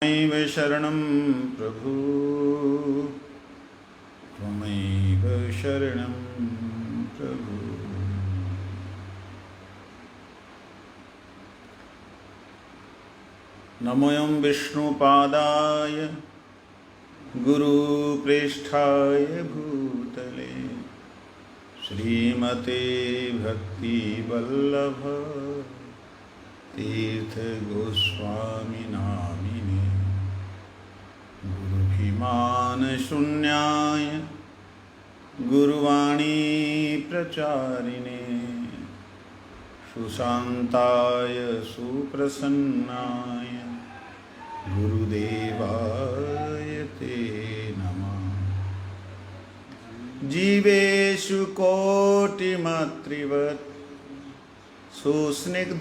त्वमेव शरणं प्रभु, त्वमेव शरणं प्रभु। नमोऽयं विष्णुपादाय गुरुप्रेष्ठाय भूतले श्रीमते भक्तिवल्लभ तीर्थगोस्वामिनामिने गुरुभिमानशून्याय गुरुवाणी प्रचारिणे सुशान्ताय सुप्रसन्नाय गुरुदेवाय ते नमः। जीवेषु कोटिमातृवत् सुस्निग्धहृदयाय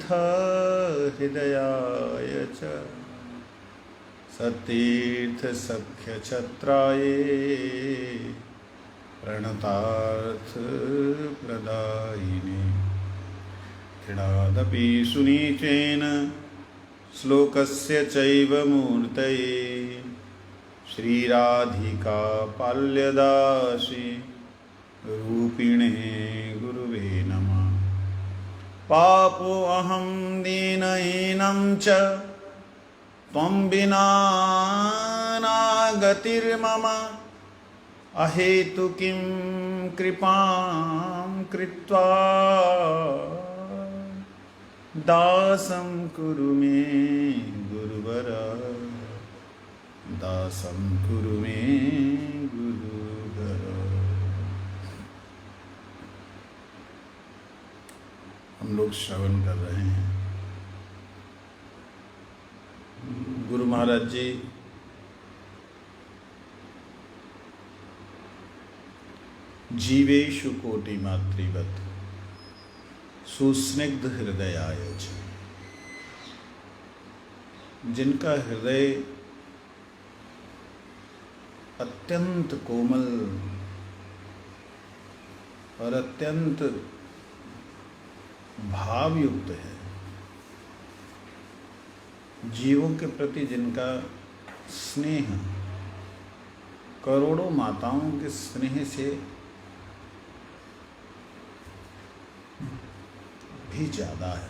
च सतीर्थसख्यछत्राय प्रणतार्थप्रदायिने क्रीडादपि सुनीचेन श्लोकस्य चैव मूर्तये श्रीराधिका पाल्यदासी रूपिणे गुरुवे नमः। पापोऽहं दीनहीनं च त्वं विना नागतिर्मम अहेतुकीं कृपां कृत्वा दासं कुरु मे गुरुवर, दासं कुरु मे गुरुवर। हम लोग श्रवण कर रहे हैं गुरु महाराज जी जीवेषु कोटि मातृवत सुस्निग्ध हृदयाय च, जिनका हृदय अत्यंत कोमल और अत्यंत भावयुक्त है, जीवों के प्रति जिनका स्नेह करोड़ों माताओं के स्नेह से भी ज़्यादा है।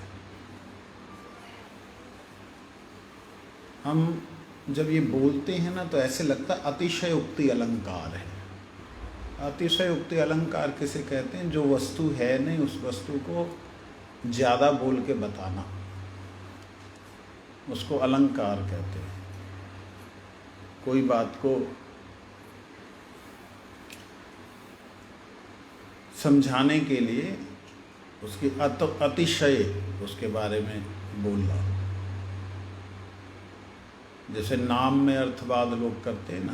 हम जब ये बोलते हैं ना तो ऐसे लगता है अतिशयोक्ति अलंकार है। अतिशयोक्ति अलंकार किसे कहते हैं? जो वस्तु है नहीं उस वस्तु को ज़्यादा बोल के बताना, उसको अलंकार कहते हैं। कोई बात को समझाने के लिए उसकी अतिशय उसके बारे में बोलना। जैसे नाम में अर्थवाद लोग करते हैं ना,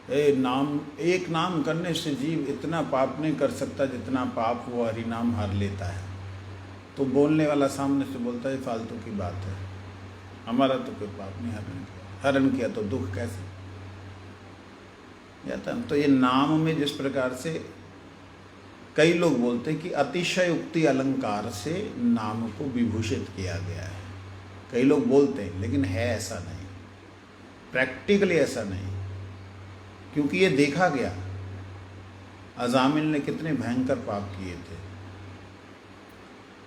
एक नाम करने से जीव इतना पाप नहीं कर सकता जितना पाप वो हरि नाम हर लेता है। तो बोलने वाला सामने से बोलता है फालतू की बात है, हमारा तो कोई पाप नहीं हरण किया तो दुख कैसे जाता है। तो ये नाम में जिस प्रकार से कई लोग बोलते हैं कि अतिशयोक्ति अलंकार से नाम को विभूषित किया गया है, कई लोग बोलते हैं, लेकिन है ऐसा नहीं, प्रैक्टिकली ऐसा नहीं। क्योंकि ये देखा गया अजामिल ने कितने भयंकर पाप किए थे,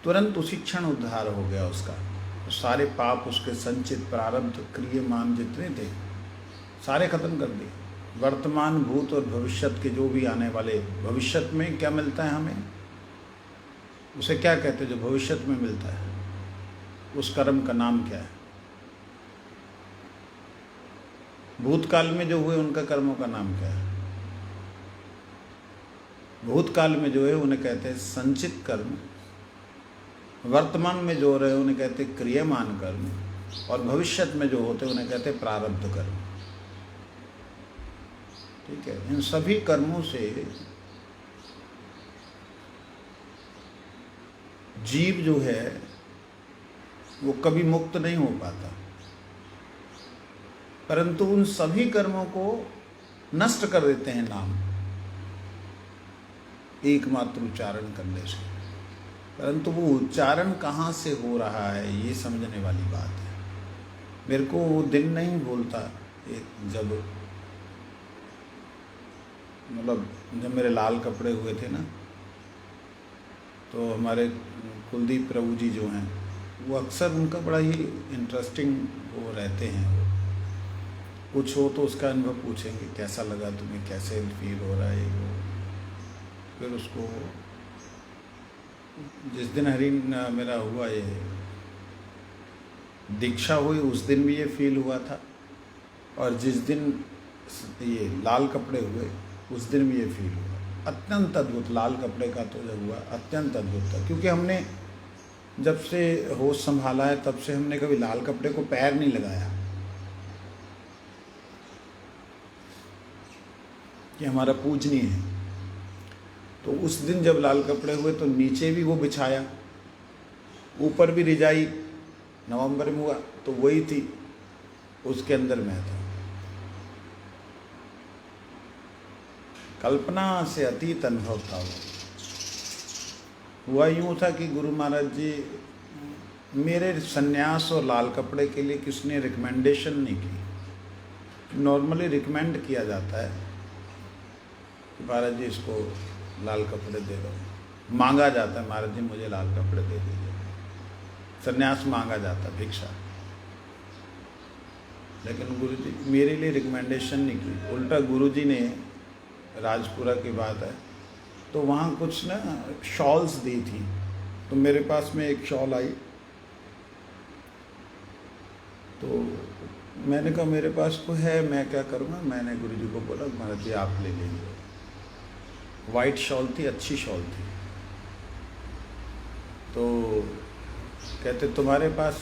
तुरंत उसी क्षण उद्धार हो गया उसका। तो सारे पाप उसके संचित प्रारब्ध क्रियमान जितने थे सारे खत्म कर दिए। वर्तमान भूत और भविष्यत के जो भी आने वाले, भविष्यत में क्या मिलता है हमें, उसे क्या कहते हैं जो भविष्यत में मिलता है, उस कर्म का नाम क्या है? भूतकाल में जो हुए उनका कर्मों का नाम क्या है? भूतकाल में जो है उन्हें कहते हैं संचित कर्म, वर्तमान में जो हो रहे उन्हें कहते हैं क्रियमान कर्म, और भविष्यत में जो होते उन्हें कहते हैं प्रारब्ध कर्म। ठीक है, इन सभी कर्मों से जीव जो है वो कभी मुक्त नहीं हो पाता, परंतु उन सभी कर्मों को नष्ट कर देते हैं नाम एकमात्र उच्चारण करने से। परंतु वो उच्चारण कहाँ से हो रहा है ये समझने वाली बात है। मेरे को वो दिन नहीं भूलता, एक जब मतलब जब मेरे लाल कपड़े हुए थे ना, तो हमारे कुलदीप प्रभु जी जो हैं, वो अक्सर उनका बड़ा ही इंटरेस्टिंग वो रहते हैं। कुछ हो तो उसका अनुभव पूछेंगे, कैसा लगा तुम्हें, कैसे फील हो रहा है वो। फिर उसको जिस दिन मेरा हुआ ये दीक्षा हुई, उस दिन भी ये फील हुआ था, और जिस दिन ये लाल कपड़े हुए उस दिन भी ये फील हुआ। अत्यंत अद्भुत, लाल कपड़े का तो जब हुआ अत्यंत अद्भुत था, क्योंकि हमने जब से होश संभाला है तब से हमने कभी लाल कपड़े को पैर नहीं लगाया। कि हमारा पूजनीय है। तो उस दिन जब लाल कपड़े हुए तो नीचे भी वो बिछाया, ऊपर भी रिजाई नवंबर में हुआ तो वही थी, उसके अंदर मैं था। कल्पना से अतीत अनुभव था वो। हुआ यूँ था कि गुरु महाराज जी मेरे सन्यास और लाल कपड़े के लिए किसने रिकमेंडेशन नहीं की। नॉर्मली रिकमेंड किया जाता है कि महाराज जी इसको लाल कपड़े दे दो, मांगा जाता है महाराज जी मुझे लाल कपड़े दे दीजिए, सन्यास मांगा जाता, भिक्षा। लेकिन गुरु जी मेरे लिए रिकमेंडेशन नहीं की, उल्टा गुरु जी ने, राजपुरा की बात है, तो वहाँ कुछ ना शॉल्स दी थी, तो मेरे पास में एक शॉल आई, तो मैंने कहा मेरे पास तो है, मैं क्या करूँगा। मैंने गुरु जी को बोला महाराज जी आप ले लीजिए। वाइट शॉल थी, अच्छी शॉल थी। तो कहते तुम्हारे पास,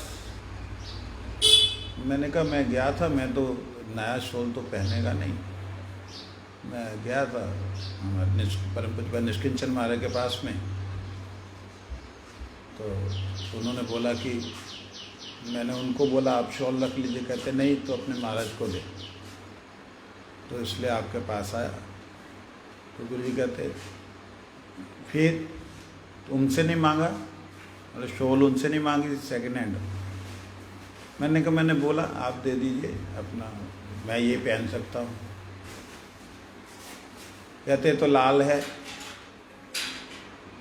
मैंने कहा मैं गया था, मैं तो नया शॉल तो पहनेगा नहीं। मैं गया था हमारे परम पूज्य निष्किंचन महाराज के पास में, तो उन्होंने बोला कि, मैंने उनको बोला आप शॉल रख लीजिए, कहते नहीं तो अपने महाराज को दे, तो इसलिए आपके पास आया। तो गुरु जी कहते फिर उनसे नहीं मांगा, मतलब शॉल उनसे नहीं मांगी, सेकंड हैंड। मैंने कहा मैंने बोला आप दे दीजिए अपना, मैं ये पहन सकता हूँ। कहते तो लाल है,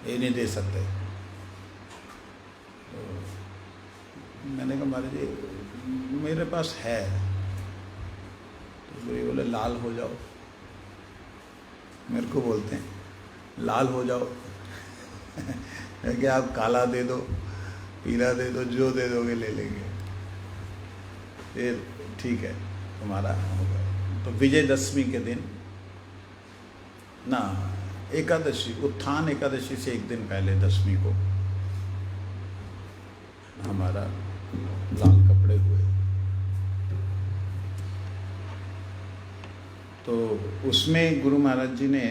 ये नहीं दे सकते। तो मैंने कहा महाराज जी मेरे पास है। तो गुरु बोले लाल हो जाओ। मेरे को बोलते हैं लाल हो जाओ। क्या आप काला दे दो, पीला दे दो, जो दे दोगे ले लेंगे। फिर ठीक है तुम्हारा होगा। तो विजयदशमी के दिन ना, एकादशी, उत्थान एकादशी से एक दिन पहले दशमी को हमारा लाल कपड़े हुए। तो उसमें गुरु महाराज जी ने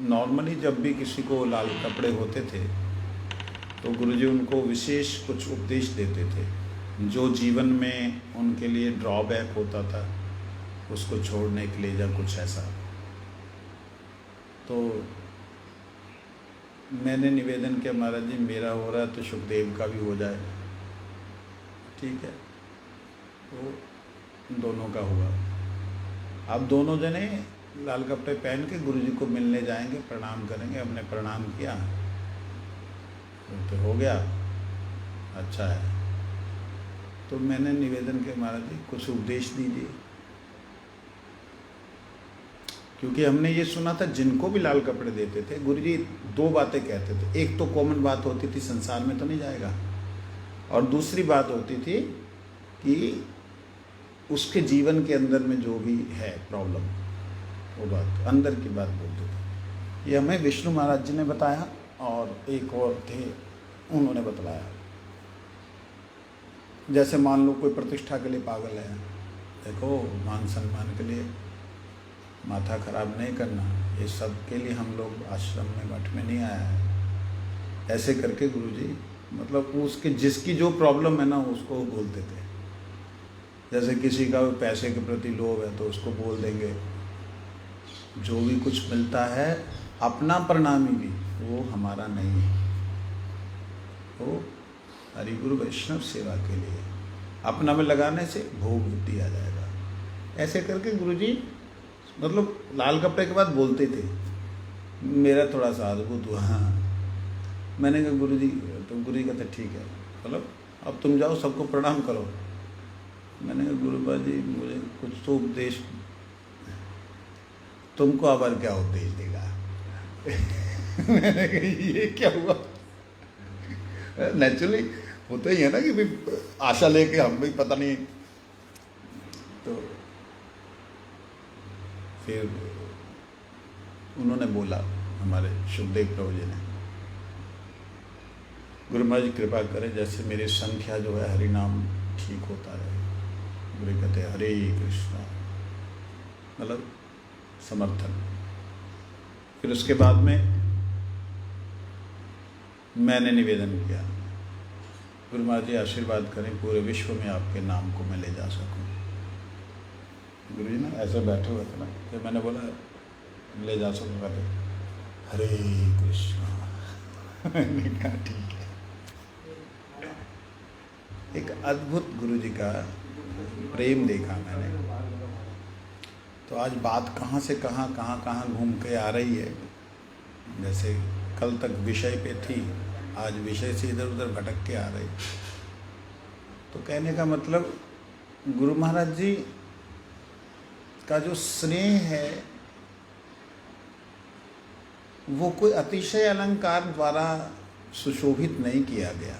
नॉर्मली जब भी किसी को लाल कपड़े होते थे तो गुरु जी उनको विशेष कुछ उपदेश देते थे, जो जीवन में उनके लिए ड्रॉबैक होता था उसको छोड़ने के लिए, या कुछ ऐसा। तो मैंने निवेदन किया महाराज जी मेरा हो रहा है तो सुखदेव का भी हो जाए। ठीक है, तो दोनों का हुआ। अब दोनों जने लाल कपड़े पहन के गुरु जी को मिलने जाएंगे, प्रणाम करेंगे। हमने प्रणाम किया तो हो गया, अच्छा है। तो मैंने निवेदन किया महाराज जी कुछ उपदेश दीजिए, क्योंकि हमने ये सुना था जिनको भी लाल कपड़े देते थे गुरु जी दो बातें कहते थे। एक तो कॉमन बात होती थी संसार में तो नहीं जाएगा, और दूसरी बात होती थी कि उसके जीवन के अंदर में जो भी है प्रॉब्लम, वो बात अंदर की बात बोलते थे। ये हमें विष्णु महाराज जी ने बताया, और एक और थे उन्होंने बतलाया। जैसे मान लो कोई प्रतिष्ठा के लिए पागल है, देखो मान सम्मान के लिए माथा खराब नहीं करना, ये सब के लिए हम लोग आश्रम में मठ में नहीं आया है। ऐसे करके गुरुजी मतलब उसके जिसकी जो प्रॉब्लम है ना उसको बोलते थे। जैसे किसी का पैसे के प्रति लोभ है तो उसको बोल देंगे, जो भी कुछ मिलता है अपना प्रणामी भी वो हमारा नहीं है, वो हरि गुरु वैष्णव सेवा के लिए। अपना में लगाने से भोग बुद्धि आ जाएगा। ऐसे करके गुरुजी मतलब लाल कपड़े के बाद बोलते थे। मेरा थोड़ा सा अद्भुत हुआ। मैंने कहा गुरुजी, तो गुरुजी कहते ठीक है, मतलब अब तुम जाओ सबको प्रणाम करो। मैंने कहा गुरुपाद जी मुझे कुछ तो उपदेश, तुमको अब क्या उपदेश देगा। मैंने कहा ये क्या हुआ। नेचुरली होता ही है ना कि भाई आशा लेके हम भी पता नहीं। तो फिर उन्होंने बोला, हमारे सुखदेव प्रभु जी ने, गुरु महाराज जी कृपा करें जैसे मेरी संख्या जो है हरि नाम ठीक होता है। गुरु कहते हरे कृष्णा, मतलब समर्थन। फिर उसके बाद में मैंने निवेदन किया, गुरु महाराज जी आशीर्वाद करें पूरे विश्व में आपके नाम को मैं ले जा सकूं। गुरु जी ना ऐसे बैठे हुए थे ना, तो मैंने बोला ले जा सकूँगा, तो हरे कृष्णा। मैंने कहा ठीक है। एक अद्भुत गुरु जी का प्रेम देखा मैंने। तो आज बात कहाँ से कहाँ घूम के आ रही है। जैसे कल तक विषय पे थी, आज विषय से इधर उधर भटक के आ रही। तो कहने का मतलब गुरु महाराज जी का जो स्नेह है वो कोई अतिशय अलंकार द्वारा सुशोभित नहीं किया गया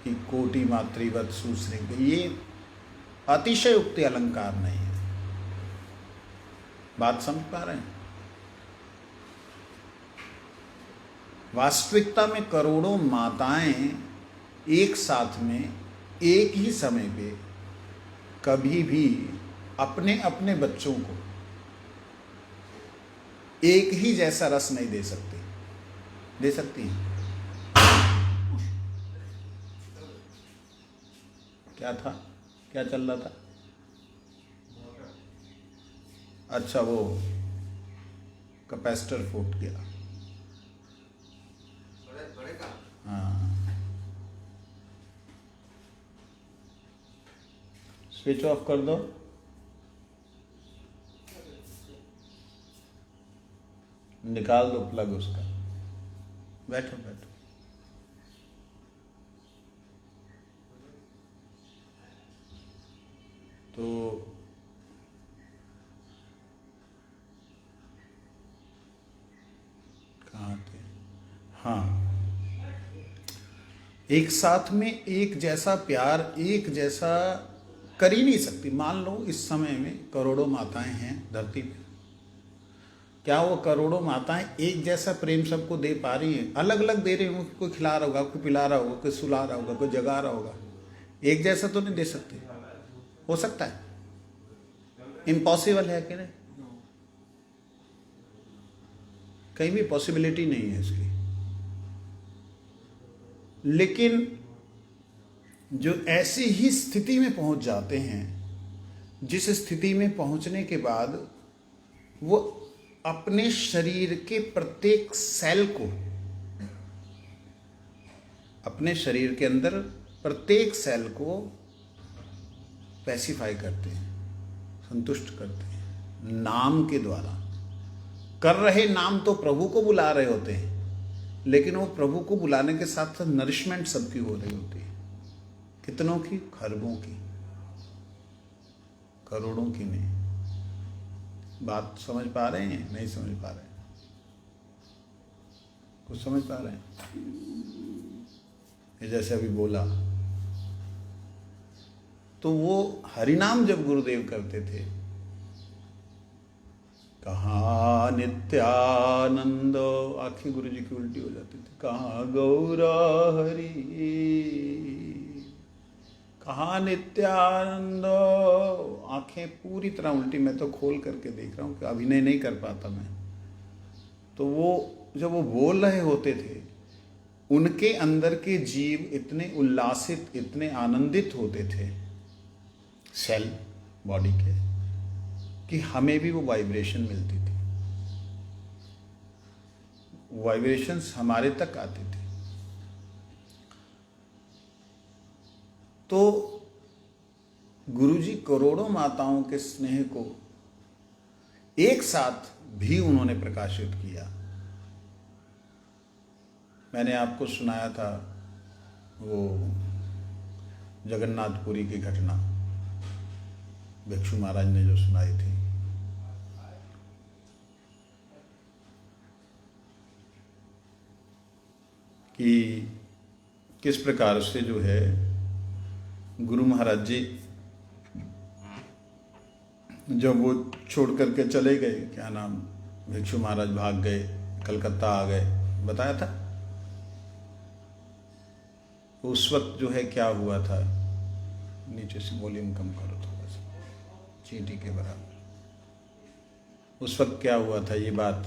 कि कोटि मातृवत सुस्निग्ध, ये अतिशय उक्ति अलंकार नहीं है। बात समझ पा रहे हैं। वास्तविकता में करोड़ों माताएं एक साथ में एक ही समय पे कभी भी अपने अपने बच्चों को एक ही जैसा रस नहीं दे सकती। दे सकती हैं? क्या था, क्या चल रहा था? अच्छा, वो कैपेसिटर फूट गया। हाँ, स्विच ऑफ कर दो। निकाल दो प्लग उसका। बैठो बैठो। तो कहाँ थे? हाँ, एक साथ में एक जैसा प्यार, एक जैसा कर ही नहीं सकती। मान लो इस समय में करोड़ों माताएं हैं धरती पे, क्या वो करोड़ों माताएं एक जैसा प्रेम सबको दे पा रही हैं? अलग अलग दे रही होंगी, कोई खिला रहा होगा, कोई पिला रहा होगा, कोई सुला रहा होगा, कोई जगा रहा होगा। एक जैसा तो नहीं दे सकते। हो सकता है? इम्पॉसिबल है कि नहीं? कहीं भी पॉसिबिलिटी नहीं है इसकी। लेकिन जो ऐसी ही स्थिति में पहुंच जाते हैं, जिस स्थिति में पहुंचने के बाद वो अपने शरीर के प्रत्येक सेल को, अपने शरीर के अंदर प्रत्येक सेल को पैसिफाई करते हैं, संतुष्ट करते हैं नाम के द्वारा। कर रहे नाम तो प्रभु को बुला रहे होते हैं, लेकिन वो प्रभु को बुलाने के साथ साथ नरिशमेंट सबकी हो रही होती है। कितनों की? खरबों की, करोड़ों की नहीं। बात समझ पा रहे हैं? नहीं समझ पा रहे? कुछ समझ पा रहे हैं? ये जैसे अभी बोला, तो वो हरिनाम जब गुरुदेव करते थे, कहाँ नित्यानंद, आंखें गुरु जी की उल्टी हो जाती थी। कहाँ गौरा हरि, कहाँ नित्यानंद, आंखें पूरी तरह उल्टी। मैं तो खोल करके देख रहा हूँ कि अभिनय नहीं कर पाता मैं। तो वो जब वो बोल रहे होते थे, उनके अंदर के जीव इतने उल्लासित, इतने आनंदित होते थे सेल बॉडी के, कि हमें भी वो वाइब्रेशन मिलती थी। वाइब्रेशंस हमारे तक आती थी। तो गुरुजी करोड़ों माताओं के स्नेह को एक साथ भी उन्होंने प्रकाशित किया। मैंने आपको सुनाया था वो जगन्नाथपुरी की घटना, भिक्षु महाराज ने जो सुनाई थी। कि किस प्रकार से जो है गुरु महाराज जी जब वो छोड़ करके चले गए, क्या नाम, भिक्षु महाराज भाग गए, कलकत्ता आ गए, बताया था। उस वक्त जो है क्या हुआ था, नीचे से वॉल्यूम कम करो थोड़ा सा, चींटी के बराबर। उस वक्त क्या हुआ था, ये बात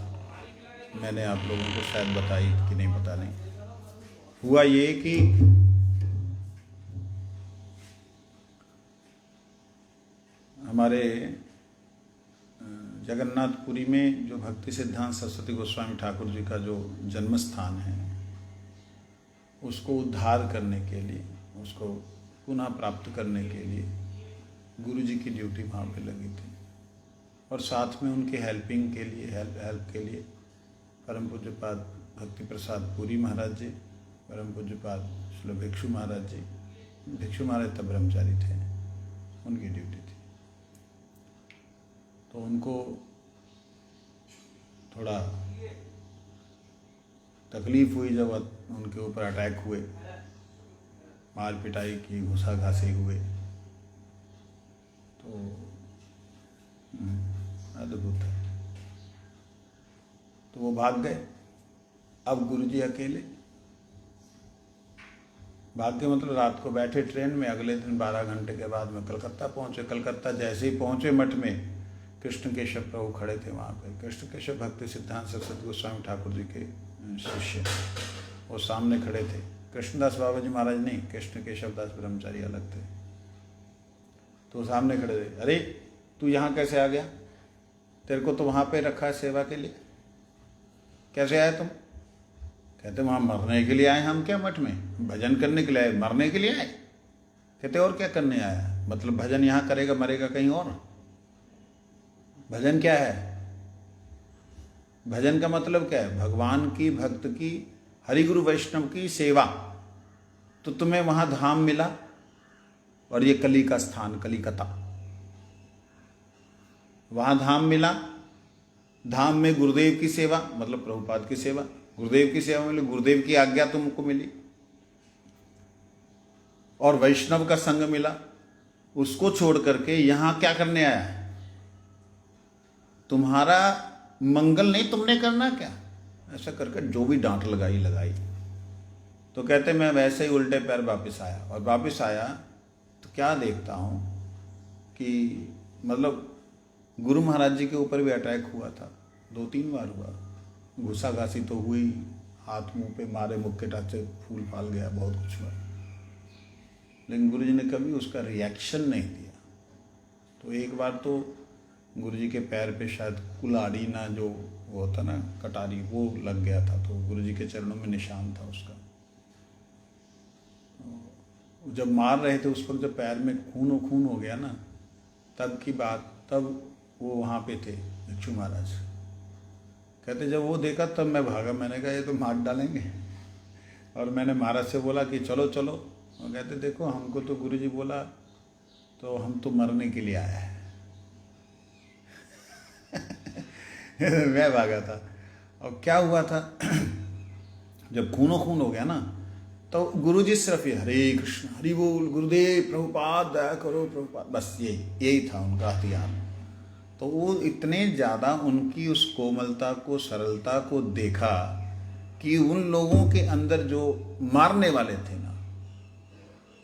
मैंने आप लोगों को शायद बताई कि नहीं, पता नहीं। हुआ ये कि हमारे जगन्नाथपुरी में जो भक्ति सिद्धांत सरस्वती गोस्वामी ठाकुर जी का जो जन्म स्थान है, उसको उद्धार करने के लिए, उसको पुनः प्राप्त करने के लिए गुरु जी की ड्यूटी वहाँ पे लगी थी। और साथ में उनके हेल्पिंग के लिए, हेल्प के लिए परम पूज्यपाद भक्ति प्रसाद पुरी महाराज जी, परम पूज्यपाद श्री भिक्षु महाराज जी, भिक्षु महाराज तब ब्रह्मचारी थे, उनकी ड्यूटी थी। तो उनको थोड़ा तकलीफ हुई जब उनके ऊपर अटैक हुए, मार पिटाई की, घुसा घासी हुए। तो अद्भुत है। तो वो भाग गए। अब गुरुजी अकेले भाग के, मतलब रात को बैठे ट्रेन में, अगले दिन 12 घंटे के बाद में कलकत्ता पहुंचे। कलकत्ता जैसे ही पहुंचे, मठ में कृष्ण केशव प्रभु खड़े थे वहाँ पे। कृष्ण केशव भक्ति सिद्धांत सरस्वती गोस्वामी ठाकुर जी के शिष्य, वो सामने खड़े थे। कृष्णदास बाबा जी महाराज नहीं, कृष्ण केशव दास ब्रह्मचारी अलग थे। तो सामने खड़े थे। अरे तू यहाँ कैसे आ गया? तेरे को तो वहाँ पे रखा है सेवा के लिए, कैसे आए तुम? कहते वहाँ मरने के लिए आए हम, क्या मठ में भजन करने के लिए आए? मरने के लिए आए? कहते और क्या करने आया? मतलब भजन यहाँ करेगा, मरेगा कहीं और? भजन क्या है? भजन का मतलब क्या है? भगवान की, भक्त की, हरिगुरु वैष्णव की सेवा। तो तुम्हें वहां धाम मिला, और ये कली का स्थान, कलिकता, वहां धाम मिला। धाम में गुरुदेव की सेवा, मतलब प्रभुपाद की सेवा, गुरुदेव की सेवा मिली, गुरुदेव की आज्ञा तुमको मिली, और वैष्णव का संग मिला। उसको छोड़ करके यहां क्या करने आया है? तुम्हारा मंगल नहीं तुमने करना क्या? ऐसा करके जो भी डांट लगाई। तो कहते मैं वैसे ही उल्टे पैर वापस आया, और वापस आया तो क्या देखता हूँ कि मतलब गुरु महाराज जी के ऊपर भी अटैक हुआ था, 2-3 बार हुआ। घुसा घासी तो हुई, हाथ मुंह पे मारे, मुक्के टाचे फूल फाल गया, बहुत कुछ हुआ। लेकिन गुरु जी ने कभी उसका रिएक्शन नहीं दिया। तो एक बार तो गुरु जी के पैर पे शायद कुल्हाड़ी ना, जो वो होता ना कटारी, वो लग गया था। तो गुरु जी के चरणों में निशान था उसका। जब मार रहे थे उस वक्त, जब पैर में खून हो गया ना, तब की बात, तब वो वहाँ पे थे भिक्षु महाराज। कहते जब वो देखा तब मैं भागा। मैंने कहा ये तो मार डालेंगे। और मैंने महाराज से बोला कि चलो चलो। और कहते देखो हमको तो गुरु जी बोला, तो हम तो मरने के लिए आया है। मैं भागा था। और क्या हुआ था, जब खून हो गया ना, तो गुरुजी सिर्फ ये हरे कृष्ण हरि बोल, गुरुदेव प्रभुपाद दया करो प्रभुपाद, बस यही था उनका हथियार। तो वो इतने ज़्यादा उनकी उस कोमलता को, सरलता को देखा कि उन लोगों के अंदर जो मारने वाले थे ना,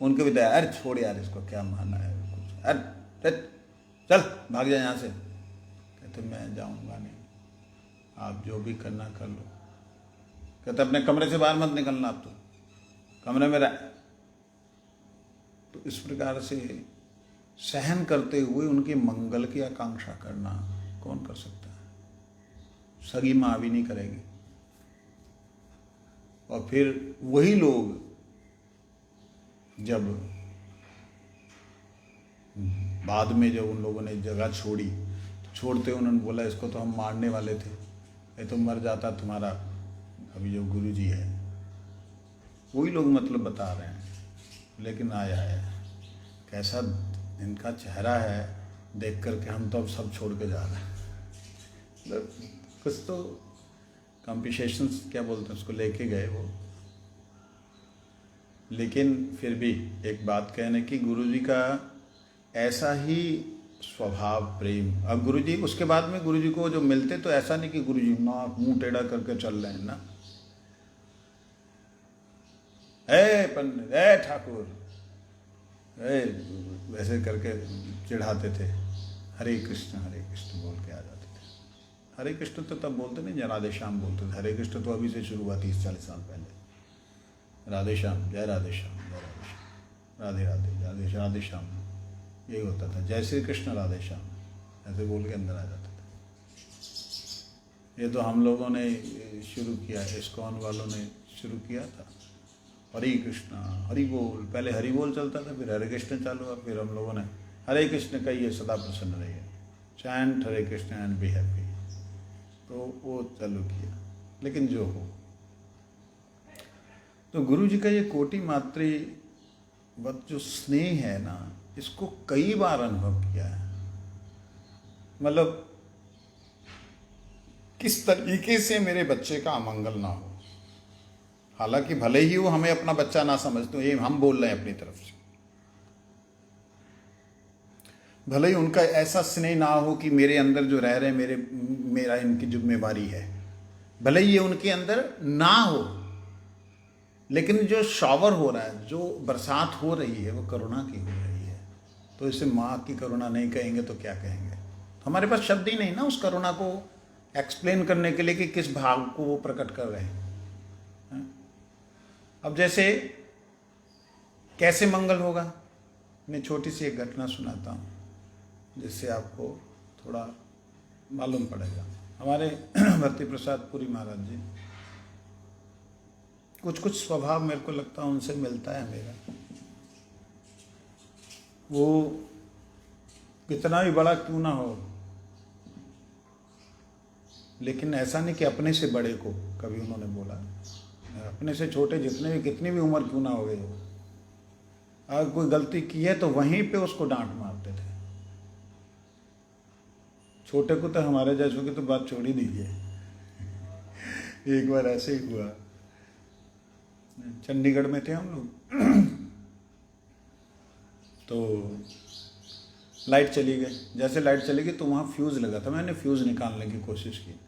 उनके भी दया, अरे छोड़ यार इसको, क्या मारना है कुछ, अरे चल भाग जा यहाँ से। कहते मैं जाऊँगा नहीं, आप जो भी करना कर लो। कहते अपने कमरे से बाहर मत निकलना, आप तो कमरे में रह। तो इस प्रकार से सहन करते हुए उनके मंगल की आकांक्षा करना कौन कर सकता है? सगी माँ भी नहीं करेगी। और फिर वही लोग जब बाद में जब उन लोगों ने जगह छोड़ी, छोड़ते उन्होंने बोला इसको तो हम मारने वाले थे, ये तो मर जाता तुम्हारा अभी जो गुरु जी है। वही लोग मतलब बता रहे हैं, लेकिन आया है कैसा इनका चेहरा है, देख करके हम तो अब सब छोड़ के जा रहे हैं। मतलब कुछ तो कॉम्पिटिशन्स क्या बोलते हैं उसको लेके गए वो। लेकिन फिर भी एक बात कहने की, गुरुजी का ऐसा ही स्वभाव प्रेम। अब गुरुजी उसके बाद में गुरुजी को जो मिलते तो ऐसा नहीं कि गुरुजी नाक मुंह टेढ़ा करके चल रहे हैं ना, ए पंडित, ए ठाकुर, ए वैसे करके चिढ़ाते थे। हरे कृष्ण बोल के आ जाते थे। हरे कृष्ण तो तब बोलते नहीं, राधे श्याम बोलते थे। हरे कृष्ण तो अभी से शुरू हुआ 30-40 साल पहले। राधे श्याम, जय राधे श्याम, जय राधे श्याम, राधे राधे, राधे राधे श्याम, यही होता था। जय श्री कृष्ण राधे श्याम ऐसे बोल के अंदर आ जाते थे। ये तो हम लोगों ने शुरू किया, इस्कॉन वालों ने शुरू किया था। हरे कृष्णा हरि बोल, पहले हरि बोल चलता था, फिर हरे कृष्ण चालू हुआ, फिर हम लोगों ने हरे कृष्ण कहिए सदा प्रसन्न रहिए, chant Hare Krishna and be happy, तो वो चालू किया। लेकिन जो हो, तो गुरु जी का ये कोटि मातृवत जो स्नेह है ना, इसको कई बार अनुभव किया है। मतलब किस तरीके से मेरे बच्चे का अमंगल ना हो। हालांकि भले ही वो हमें अपना बच्चा ना समझते हो, ये हम बोल रहे हैं अपनी तरफ से, भले ही उनका ऐसा स्नेह ना हो कि मेरे अंदर जो रह रहे मेरा इनकी जिम्मेवारी है, भले ही ये उनके अंदर ना हो, लेकिन जो शॉवर हो रहा है, जो बरसात हो रही है, वो करुणा की हो रही है। तो इसे माँ की करुणा नहीं कहेंगे तो क्या कहेंगे? हमारे पास शब्द ही नहीं ना उस करुणा को एक्सप्लेन करने के लिए कि किस भाव को वो प्रकट कर रहे हैं। अब जैसे कैसे मंगल होगा, मैं छोटी सी एक घटना सुनाता हूँ जिससे आपको थोड़ा मालूम पड़ेगा। हमारे भक्ति प्रसाद पुरी महाराज जी, कुछ कुछ स्वभाव मेरे को लगता है उनसे मिलता है मेरा। वो कितना भी बड़ा क्यों ना हो, लेकिन ऐसा नहीं कि अपने से बड़े को, कभी उन्होंने बोला अपने से छोटे जितने भी कितनी भी उम्र क्यों ना हो गई हो, अगर कोई गलती की है तो वहीं पे उसको डांट मारते थे। छोटे को तो, हमारे जैसों की तो बात छोड़ ही दीजिए। एक बार ऐसे ही हुआ, चंडीगढ़ में थे हम लोग, तो लाइट चली गई। जैसे लाइट चली गई तो वहाँ फ्यूज़ लगा था, मैंने फ्यूज़ निकालने की कोशिश की।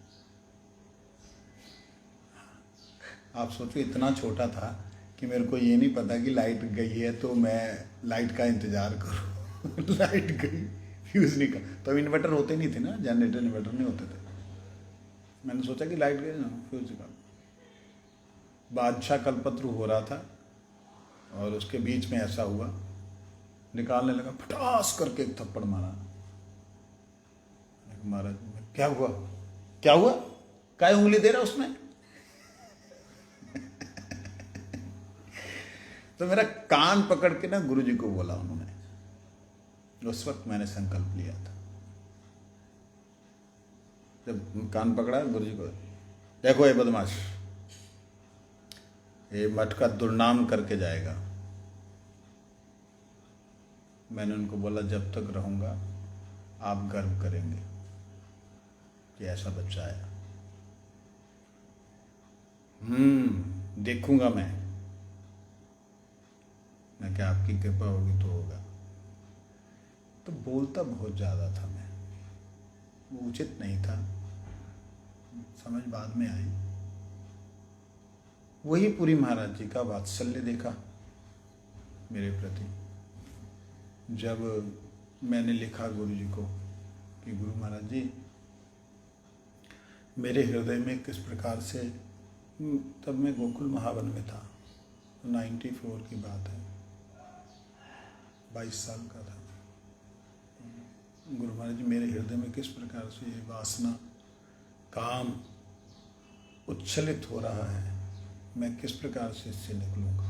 आप सोचो इतना छोटा था कि मेरे को ये नहीं पता कि लाइट गई है तो मैं लाइट का इंतज़ार करूँ। लाइट गई, फ्यूज़ निकाल, तो इन्वर्टर होते नहीं थे ना, जनरेटर इन्वर्टर नहीं होते थे। मैंने सोचा कि लाइट गई ना, फ्यूज़ निकाल। बादशाह कल्पत्रु हो रहा था और उसके बीच में ऐसा हुआ, निकालने लगा, फटास करके एक थप्पड़ मारा। महाराज क्या हुआ, क्या हुआ, क्या उंगली दे रहा उसमें? तो मेरा कान पकड़ के ना गुरुजी को बोला उन्होंने। उस वक्त मैंने संकल्प लिया था, जब कान पकड़ा गुरुजी को, देखो ये बदमाश, ये मठ का दुर्नाम करके जाएगा। मैंने उनको बोला जब तक रहूंगा आप गर्व करेंगे कि ऐसा बच्चा आया। देखूंगा मैं क्या आपकी कृपा होगी तो होगा। तो बोलता बहुत ज़्यादा था मैं, वो उचित नहीं था, समझ बाद में आई। वही पुरी महाराज जी का वात्सल्य देखा मेरे प्रति। जब मैंने लिखा गुरु जी को कि गुरु महाराज जी, मेरे हृदय में किस प्रकार से, तब मैं गोकुल महावन में था, 94 की बात है, 22 साल का था। गुरु महाराज जी, मेरे हृदय में किस प्रकार से ये वासना, काम उच्छलित हो रहा है, मैं किस प्रकार से इससे निकलूंगा।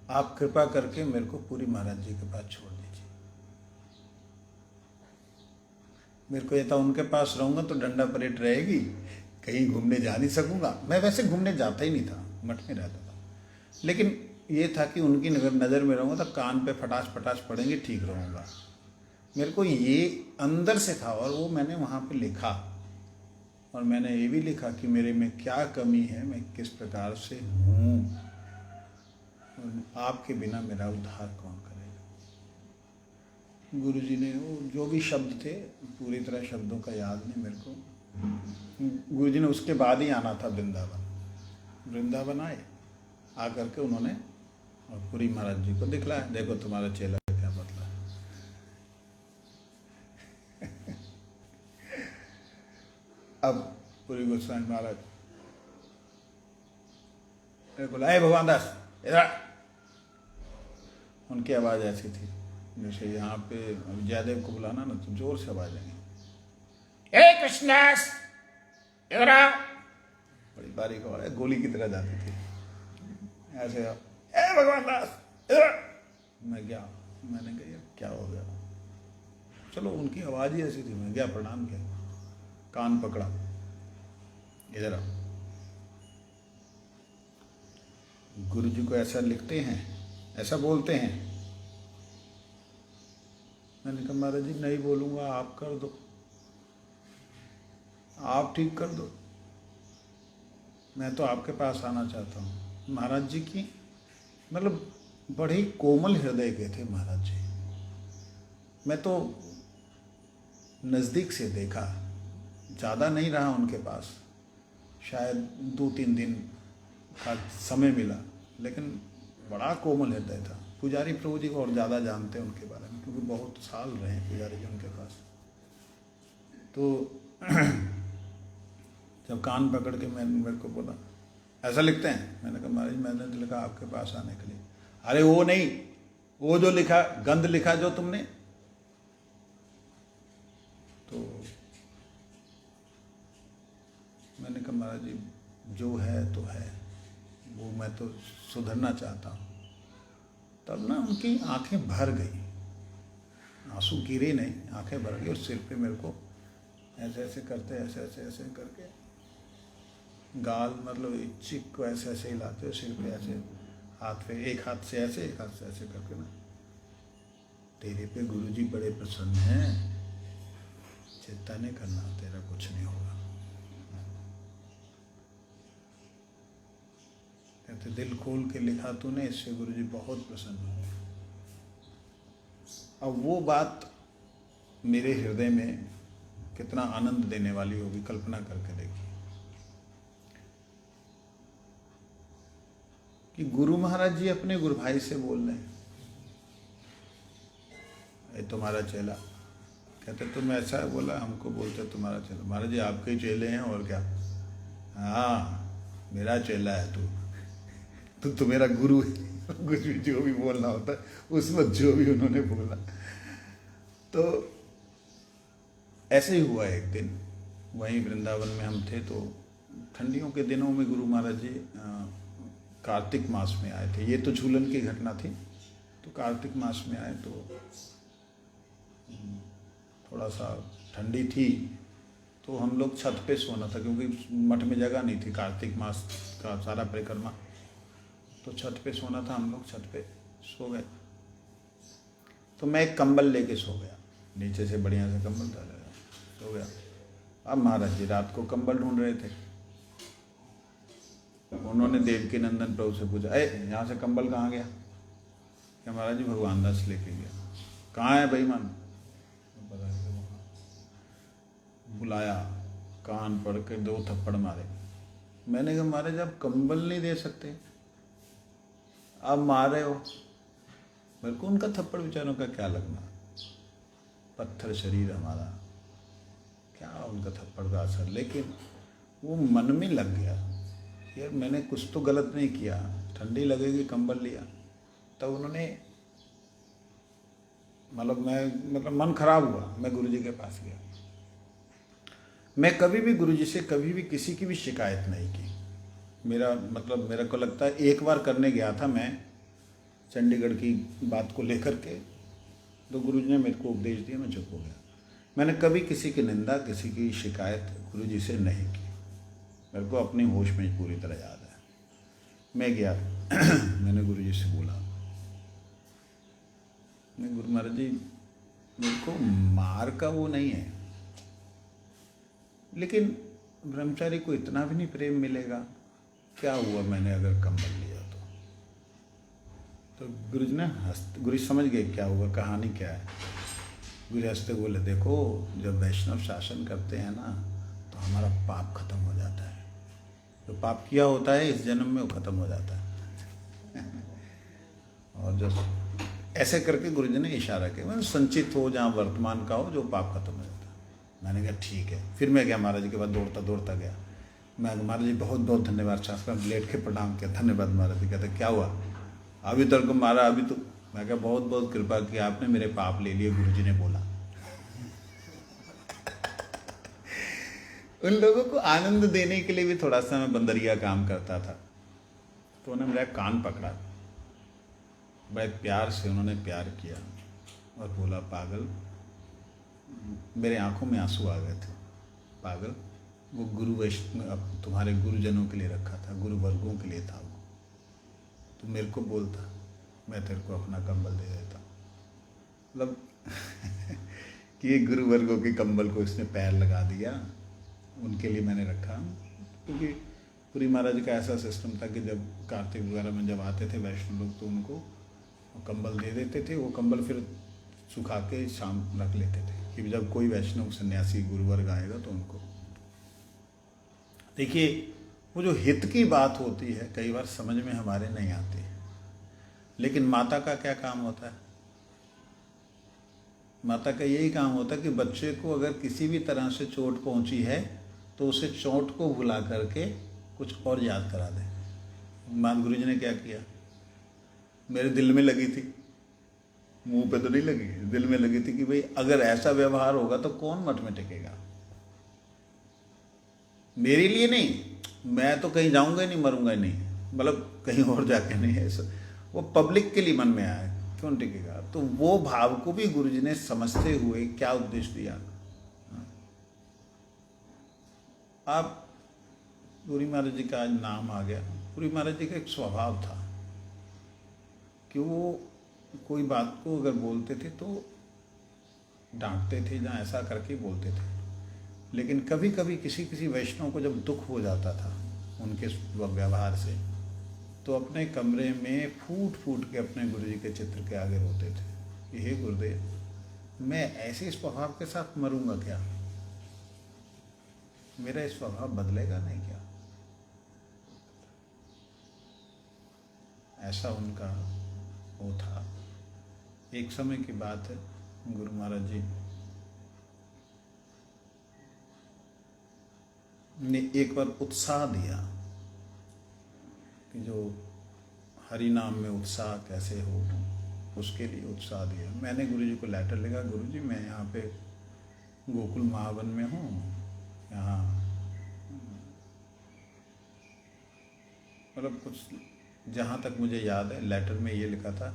आप कृपा करके मेरे को पूरी महाराज जी के पास छोड़ दीजिए। मेरे को ये था उनके पास रहूँगा तो डंडा परेड रहेगी, कहीं घूमने जा नहीं सकूँगा। मैं वैसे घूमने जाता ही नहीं था, मठ में रहता था, लेकिन ये था कि उनकी नज़र में रहूँगा तो कान पे फटास फटास पड़ेंगे, ठीक रहूँगा। मेरे को ये अंदर से था और वो मैंने वहाँ पे लिखा, और मैंने ये भी लिखा कि मेरे में क्या कमी है, मैं किस प्रकार से हूँ, आपके बिना मेरा उद्धार कौन करेगा। गुरुजी ने वो जो भी शब्द थे, पूरी तरह शब्दों का याद नहीं मेरे को। गुरुजी ने उसके बाद ही आना था वृंदावन आए, आकर के उन्होंने और पूरी महाराज जी को दिखलाया, देखो तुम्हारा चेला क्या बदला है। अब पूरी गोस्वामी महाराज बोला, ए भगवान दास इधर। उनकी आवाज़ ऐसी थी जैसे यहाँ पे जयदेव को बुलाना ना तो जोर से आवाज आएंगे, ए कृष्णदास इधर आओ। बड़ी बारीक आवाज, गोली की तरह जाती थी ऐसे, ए भगवान दास इधर। मैं गया, मैंने कहा क्या हो गया, चलो उनकी आवाज़ ही ऐसी थी। मैं गया, प्रणाम किया, कान पकड़ा, इधर आओ। गुरु जी को ऐसा लिखते हैं, ऐसा बोलते हैं। मैंने कहा महाराज जी नहीं बोलूँगा, आप कर दो, आप ठीक कर दो, मैं तो आपके पास आना चाहता हूँ। महाराज जी की मतलब बड़े कोमल हृदय के थे महाराज जी। मैं तो नज़दीक से देखा, ज़्यादा नहीं रहा उनके पास, शायद 2-3 दिन का समय मिला, लेकिन बड़ा कोमल हृदय था। पुजारी प्रभु जी को और ज़्यादा जानते हैं उनके बारे में, क्योंकि बहुत साल रहे हैं पुजारी जी उनके पास। तो जब कान पकड़ के मेरे को बोला, ऐसा लिखते हैं। मैंने कहा महाराज मैंने तो लिखा आपके पास आने के लिए। अरे वो नहीं, वो जो लिखा, गंध लिखा जो तुमने, तो मैंने कहा महाराज जी जो है तो है, वो मैं तो सुधरना चाहता हूँ। तब ना उनकी आंखें भर गई, आंसू गिरे नहीं, आंखें भर गई, और सिर पे मेरे को ऐसे ऐसे करते, ऐसे ऐसे ऐसे करके, गाल मतलब चिक को ऐसे ऐसे हिलाते, सिर पे ऐसे, हाथ पे, एक हाथ से ऐसे, एक हाथ से ऐसे करके ना, तेरे पे गुरुजी बड़े प्रसन्न हैं, चिंता नहीं करना, तेरा कुछ नहीं होगा। कहते दिल खोल के लिखा तूने, इससे गुरुजी बहुत प्रसन्न हुए। अब वो बात मेरे हृदय में कितना आनंद देने वाली होगी, कल्पना करके देखिए कि गुरु महाराज जी अपने गुरु भाई से बोल रहे हैं, ये तुम्हारा चेला। कहते तुम ऐसा बोला, हमको बोलते तुम्हारा चेला। महाराज जी आपके ही चेले हैं और क्या, हाँ मेरा चेला है तू मेरा गुरु है। कुछ भी जो भी बोलना होता है उस वक्त जो भी उन्होंने बोला। तो ऐसे ही हुआ। एक दिन वहीं वृंदावन में हम थे, तो ठंडियों के दिनों में गुरु महाराज जी कार्तिक मास में आए थे। ये तो झूलन की घटना थी, तो कार्तिक मास में आए तो थोड़ा सा ठंडी थी, तो हम लोग छत पे सोना था, क्योंकि मठ में जगह नहीं थी। कार्तिक मास का सारा परिक्रमा, तो छत पे सोना था, हम लोग छत पे सो गए। तो मैं एक कंबल लेके सो गया, नीचे से बढ़िया से कंबल डाला, सो गया। अब महाराज जी रात को कंबल ढूंढ रहे थे, उन्होंने देवकी नंदन प्रभु से पूछा, यहाँ से कंबल कहाँ गया? क्या महाराज जी भगवान दास लेके गया। कहाँ है बेईमान? बुलाया, कान पड़ के 2 थप्पड़ मारे। मैंने कहा महाराज आप कंबल नहीं दे सकते, आप मार रहे हो। मेरे को उनका थप्पड़ बेचारों का क्या लगना, पत्थर शरीर हमारा, क्या उनका थप्पड़ का असर। लेकिन वो मन में लग गया, यार मैंने कुछ तो गलत नहीं किया, ठंडी लगेगी कंबल लिया। तब उन्होंने मतलब मन खराब हुआ। मैं गुरुजी के पास गया। मैं कभी भी गुरुजी से कभी भी किसी की भी शिकायत नहीं की। मेरा को लगता है एक बार करने गया था मैं, चंडीगढ़ की बात को लेकर के, तो गुरुजी ने मेरे को उपदेश दिया, मैं चुप हो गया। मैंने कभी किसी की निंदा, किसी की शिकायत गुरुजी से नहीं की। मेरे को अपनी होश में पूरी तरह याद है। मैं गया मैंने गुरुजी से बोला, मैं गुरु महाराज जी, मेरे को मार का वो नहीं है, लेकिन ब्रह्मचारी को इतना भी नहीं प्रेम मिलेगा, क्या हुआ मैंने अगर कंबल लिया तो गुरुजी ने गुरुजी समझ गए क्या हुआ, कहानी क्या है। गुरुजी हंसते बोले, देखो जब वैष्णव शासन करते हैं ना तो हमारा पाप खत्म हो जाता है, जो तो पाप किया होता है इस जन्म में वो खत्म हो जाता है और जो ऐसे करके गुरुजी ने इशारा किया, मतलब संचित हो जहाँ वर्तमान का हो, जो पाप खत्म हो जाता है। मैंने कहा ठीक है। फिर मैं गया महाराज जी के बाद, दौड़ता दौड़ता गया। मैं महाराज जी बहुत बहुत धन्यवाद, शास्त्र में लेट के प्रणाम किया, धन्यवाद महाराज जी। कहते क्या हुआ, अभी तेरे को मारा, अभी तो। मैं कहा बहुत बहुत कृपा की, आपने मेरे पाप ले लिए, गुरुजी ने बोला। उन लोगों को आनंद देने के लिए भी थोड़ा सा मैं बंदरिया काम करता था, तो उन्होंने मेरा कान पकड़ा, बड़े प्यार से उन्होंने प्यार किया और बोला, पागल, मेरे आंखों में आंसू आ गए थे, पागल, वो गुरु वैष्णव तुम्हारे गुरुजनों के लिए रखा था, गुरु वर्गों के लिए था वो, तो मेरे को बोलता, मैं तेरे को अपना कंबल दे देता। मतलब कि ये गुरु वर्गों के कंबल को इसने पैर लगा दिया, उनके लिए मैंने रखा। क्योंकि पुरी महाराज का ऐसा सिस्टम था कि जब कार्तिक वगैरह में जब आते थे वैष्णव लोग, तो उनको कंबल दे देते थे। वो कंबल फिर सुखा के शाम रख लेते थे कि जब कोई वैष्णव सन्यासी गुरुवर्ग आएगा तो उनको। देखिए, वो जो हित की बात होती है कई बार समझ में हमारे नहीं आती है, लेकिन माता का क्या काम होता है? माता का यही काम होता है कि बच्चे को अगर किसी भी तरह से चोट पहुंची है तो उसे चोट को भुला करके कुछ और याद करा दे। मान गुरु जी ने क्या किया, मेरे दिल में लगी थी, मुंह पे तो नहीं लगी, दिल में लगी थी कि भाई अगर ऐसा व्यवहार होगा तो कौन मठ में टिकेगा। मेरे लिए नहीं, मैं तो कहीं जाऊंगा ही नहीं, मरूंगा ही नहीं, मतलब कहीं और जाके नहीं है, वो पब्लिक के लिए मन में आया, कौन टिकेगा। तो वो भाव को भी गुरुजी ने समझते हुए क्या उद्देश्य दिया। आप पुरी महाराज जी का आज नाम आ गया। पुरी महाराज जी का एक स्वभाव था कि वो कोई बात को अगर बोलते थे तो डांटते थे, जहाँ ऐसा करके बोलते थे, लेकिन कभी कभी किसी किसी वैष्णव को जब दुख हो जाता था उनके व्यवहार से, तो अपने कमरे में फूट फूट के अपने गुरुजी के चित्र के आगे रोते थे कि हे गुरुदेव, मैं ऐसे स्वभाव के साथ मरूंगा क्या, मेरा इस स्वभाव बदलेगा नहीं क्या। ऐसा उनका वो था। एक समय की बात है, गुरु महाराज जी ने एक बार उत्साह दिया कि जो हरि नाम में उत्साह कैसे हो, उसके लिए उत्साह दिया। मैंने गुरुजी को लेटर लिखा, गुरुजी मैं यहाँ पे गोकुल महावन में हूँ, यहाँ मतलब कुछ जहाँ तक मुझे याद है लेटर में ये लिखा था,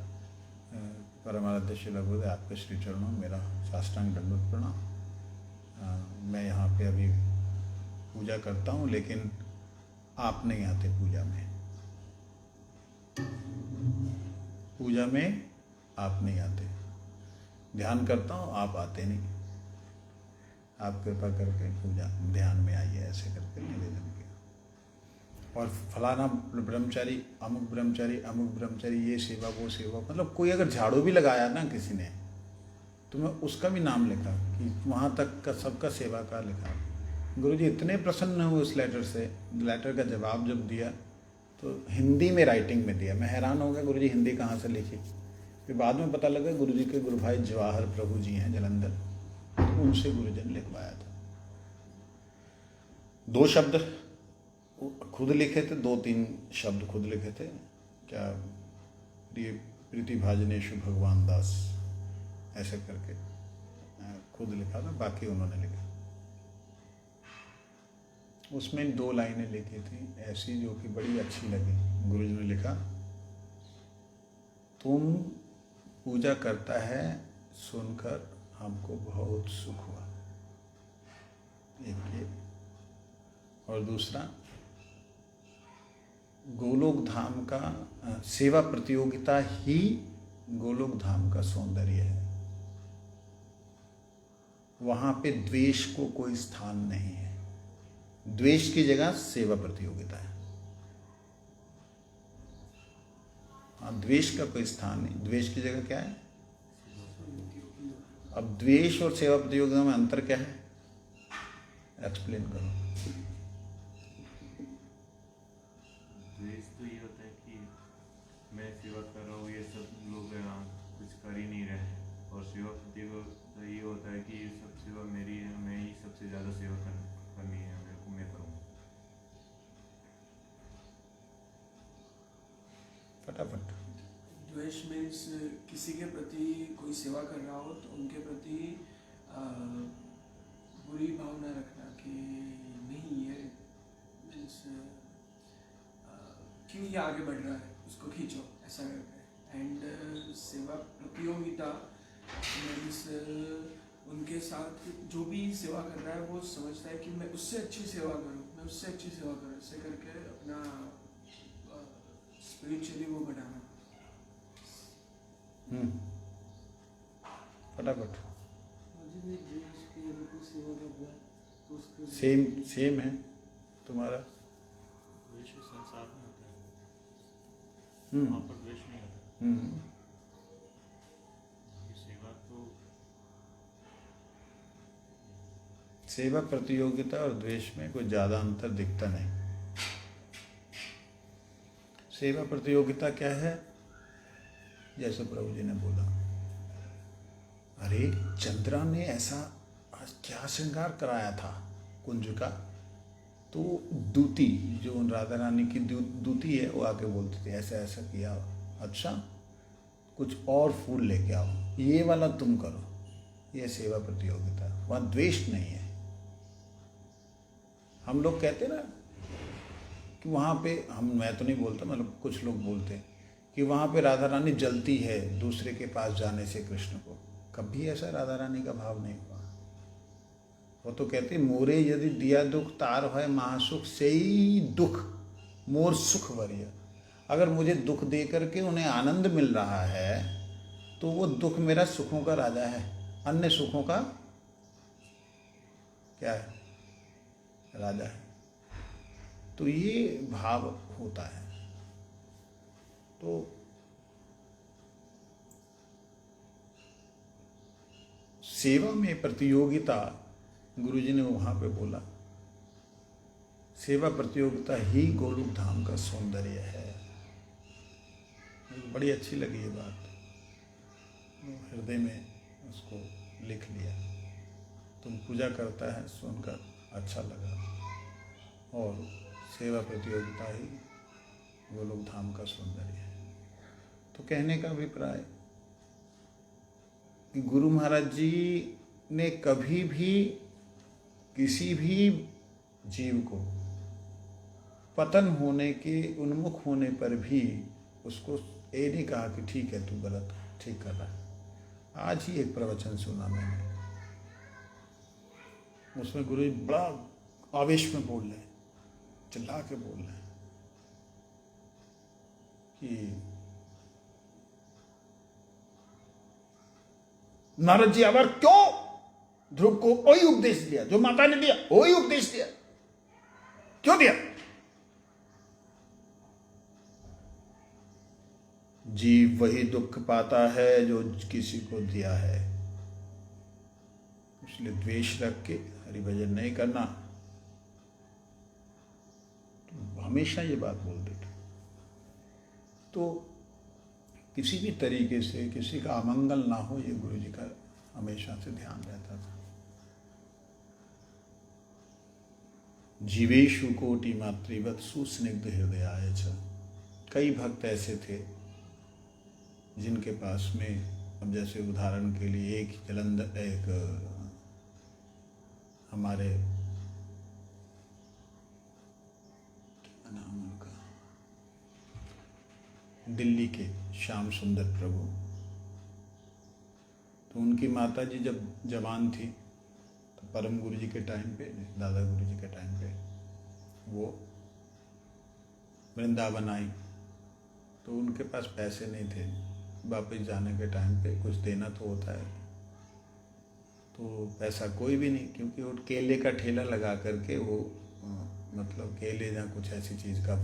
परमाराध्य श्री गुरुदेव आपके श्री चरणों मेरा साष्टांग दंडवत प्रणाम, मैं यहाँ पे अभी पूजा करता हूँ लेकिन आप नहीं आते पूजा में, पूजा में आप नहीं आते, ध्यान करता हूँ आप आते नहीं, आप कृपा करके पूजा ध्यान में आइए, ऐसे करके निवेदन किया। और फलाना ब्रह्मचारी, अमुक ब्रह्मचारी, अमुक ब्रह्मचारी, ये सेवा वो सेवा, मतलब कोई अगर झाड़ू भी लगाया ना किसी ने तो मैं उसका भी नाम लिखा कि वहाँ तक का सबका सेवा का लिखा। गुरुजी इतने प्रसन्न हुए उस लेटर से। लेटर का जवाब जब दिया तो हिंदी में राइटिंग में दिया। मैं हैरान हो गया, गुरुजी हिंदी कहाँ से लिखी। फिर बाद में पता लगा गुरुजी के गुरु भाई जवाहर प्रभु जी हैं जलंधर, तो उनसे गुरुजी ने लिखवाया था। 2 शब्द खुद लिखे थे, 2-3 शब्द खुद लिखे थे, क्या प्रिय प्रीति भाजनेशु भगवान दास, ऐसे करके खुद लिखा था, बाकी उन्होंने लिखा। उसमें 2 लाइनें लिखी थी ऐसी जो कि बड़ी अच्छी लगी। गुरुजी ने लिखा, तुम पूजा करता है सुनकर हमको बहुत सुख हुआ। एक ये, और दूसरा गोलोक धाम का सेवा प्रतियोगिता ही गोलोक धाम का सौंदर्य है। वहाँ पे द्वेष को कोई स्थान नहीं है। द्वेष की जगह सेवा प्रतियोगिता है। हाँ, द्वेष का कोई स्थान नहीं। द्वेष की जगह क्या है? अब द्वेष और सेवा प्रतियोगिता में अंतर क्या है? एक्सप्लेन करो। द्वेष तो ये होता है कि मैं सेवा कर रहा हूँ, ये सब लोग यहाँ कुछ कर ही नहीं रहे हैं, और सेवा प्रतियोगिता ये होता है कि ये सब सेवा मेरी है, मैं ही सबसे ज़्यादा सेवा करनी है, मेरे को मैं करूँ। फटाफट। द्वेष मीन्स किसी के प्रति कोई सेवा कर रहा हो तो उनके प्रति बुरी भावना रखना कि नहीं ये मीन्स क्यों ये आगे बढ़ रहा है, उसको खींचो, ऐसा करके। एंड सेवा प्रतियोगिता मीन्स उनके साथ जो भी सेवा कर रहा है वो समझता है कि मैं उससे अच्छी सेवा करूँ, मैं उससे अच्छी सेवा करूँ, ऐसे करके अपना स्पिरिचुअली वो बढ़ाना। फटाफट। सेम सेम है तुम्हारा। द्वेष संसार में होता है, हम्म वहाँ पर द्वेष नहीं होता। ये सेवा तो सेवा प्रतियोगिता और द्वेष में कोई ज़्यादा अंतर दिखता नहीं। सेवा प्रतियोगिता क्या है? जैसे प्रभु जी ने बोला, अरे चंद्रा ने ऐसा आज क्या श्रृंगार कराया था कुंज का, तो दूती जो राधा रानी की दूती है वो आके बोलती थी ऐसा ऐसा किया, अच्छा कुछ और फूल लेके आओ, ये वाला तुम करो। ये सेवा प्रतियोगिता, वहाँ द्वेष नहीं है। हम लोग कहते ना कि वहाँ पे मैं तो नहीं बोलता, मतलब कुछ लोग बोलते हैं कि वहाँ पे राधा रानी जलती है दूसरे के पास जाने से कृष्ण को। कभी ऐसा राधा रानी का भाव नहीं हुआ। वो तो कहते मोरे यदि दिया दुख तार है महासुख से ही दुख मोर सुख वरिय। अगर मुझे दुख दे करके उन्हें आनंद मिल रहा है तो वो दुख मेरा सुखों का राजा है, अन्य सुखों का क्या है? राजा है। तो ये भाव होता है। तो सेवा में प्रतियोगिता, गुरुजी ने वहाँ पे बोला, सेवा प्रतियोगिता ही गोलोक धाम का सौंदर्य है। बड़ी अच्छी लगी ये बात, हृदय में उसको लिख लिया। तुम पूजा करता है सुनकर अच्छा लगा, और सेवा प्रतियोगिता ही गोलोक धाम का सौंदर्य है। तो कहने का अभिप्राय कि गुरु महाराज जी ने कभी भी किसी भी जीव को पतन होने के उन्मुख होने पर भी उसको ये नहीं कहा कि ठीक है तू गलत ठीक कर रहा है। आज ही एक प्रवचन सुना मैंने, उसमें गुरु जी बड़ा आवेश में बोल रहे हैं, चिल्ला के बोल रहे हैं कि नारद जी अगर क्यों ध्रुव को वही उपदेश दिया जो माता ने दिया, वही उपदेश दिया, क्यों दिया? जीव वही दुख पाता है जो किसी को दिया है। इसलिए द्वेष रख के हरिभजन नहीं करना। तो हमेशा ये बात बोल देते। तो किसी भी तरीके से किसी का अमंगल ना हो, ये गुरु जी का हमेशा से ध्यान रहता था। जीवेशु कोटि मातृवत सुस्निग्ध हृदयाय च। कई भक्त ऐसे थे जिनके पास में, अब जैसे उदाहरण के लिए एक जलंधर, एक हमारे क्या नाम उनका, दिल्ली के श्याम सुंदर प्रभु। तो उनकी माता जी जब जवान थी तो परम गुरु जी के टाइम पे, दादा गुरु जी के टाइम पे वो वृंदावन आई। तो उनके पास पैसे नहीं थे, वापस जाने के टाइम पे कुछ देना तो होता है, तो पैसा कोई भी नहीं, क्योंकि वो केले का ठेला लगा करके वो मतलब केले या कुछ ऐसी चीज़ का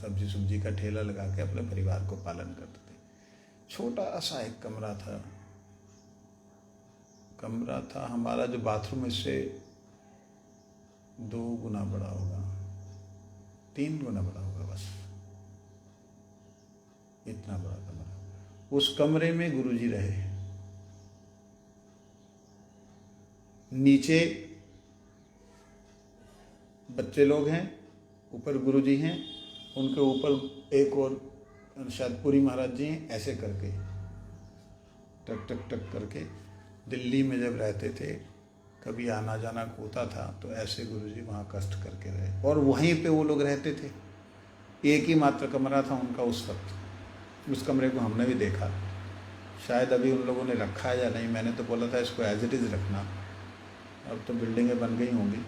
सब्जी का ठेला लगा के अपने परिवार को पालन करते थे। छोटा सा एक कमरा था हमारा, जो बाथरूम इससे 2 गुना बड़ा होगा, 3 गुना बड़ा होगा, बस इतना बड़ा कमरा। उस कमरे में गुरुजी रहे। नीचे बच्चे लोग हैं, ऊपर गुरुजी हैं, उनके ऊपर एक और शायद पुरी महाराज जी हैं। ऐसे करके टक टक टक करके दिल्ली में जब रहते थे, कभी आना जाना होता था तो ऐसे गुरुजी वहाँ कष्ट करके रहे, और वहीं पे वो लोग रहते थे। एक ही मात्र कमरा था उनका उस वक्त। उस कमरे को हमने भी देखा, शायद अभी उन लोगों ने रखा है या नहीं। मैंने तो बोला था इसको एज इट इज़ रखना, अब तो बिल्डिंगें बन गई होंगी,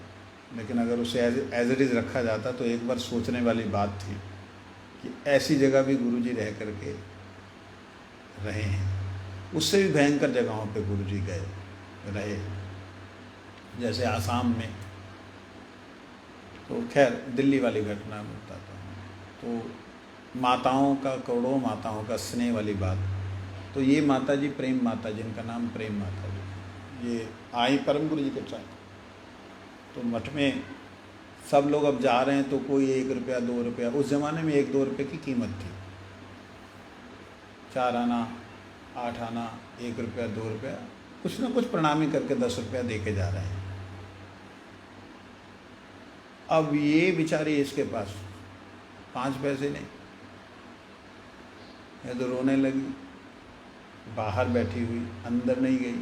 लेकिन अगर उसे एज इट इज़ रखा जाता तो एक बार सोचने वाली बात थी कि ऐसी जगह भी गुरुजी रह करके रहे हैं। उससे भी भयंकर जगहों पे गुरुजी गए रहे, जैसे आसाम में। तो खैर दिल्ली वाली घटना में बताता हूँ। तो माताओं का, करोड़ों माताओं का स्नेह वाली बात। तो ये माता जी प्रेम माता जी, इनका नाम प्रेम माता जी, ये आई परम गुरु जी के टाइम। तो मठ में सब लोग अब जा रहे हैं तो कोई 1 रुपया 2 रुपया, उस ज़माने में 1-2 रुपये की कीमत थी। 4 आना 8 आना 1 रुपया 2 रुपया, कुछ ना कुछ प्रणामी करके 10 रुपया दे के जा रहे हैं। अब ये बेचारी, इसके पास 5 पैसे नहीं, ये तो रोने लगी, बाहर बैठी हुई, अंदर नहीं गई।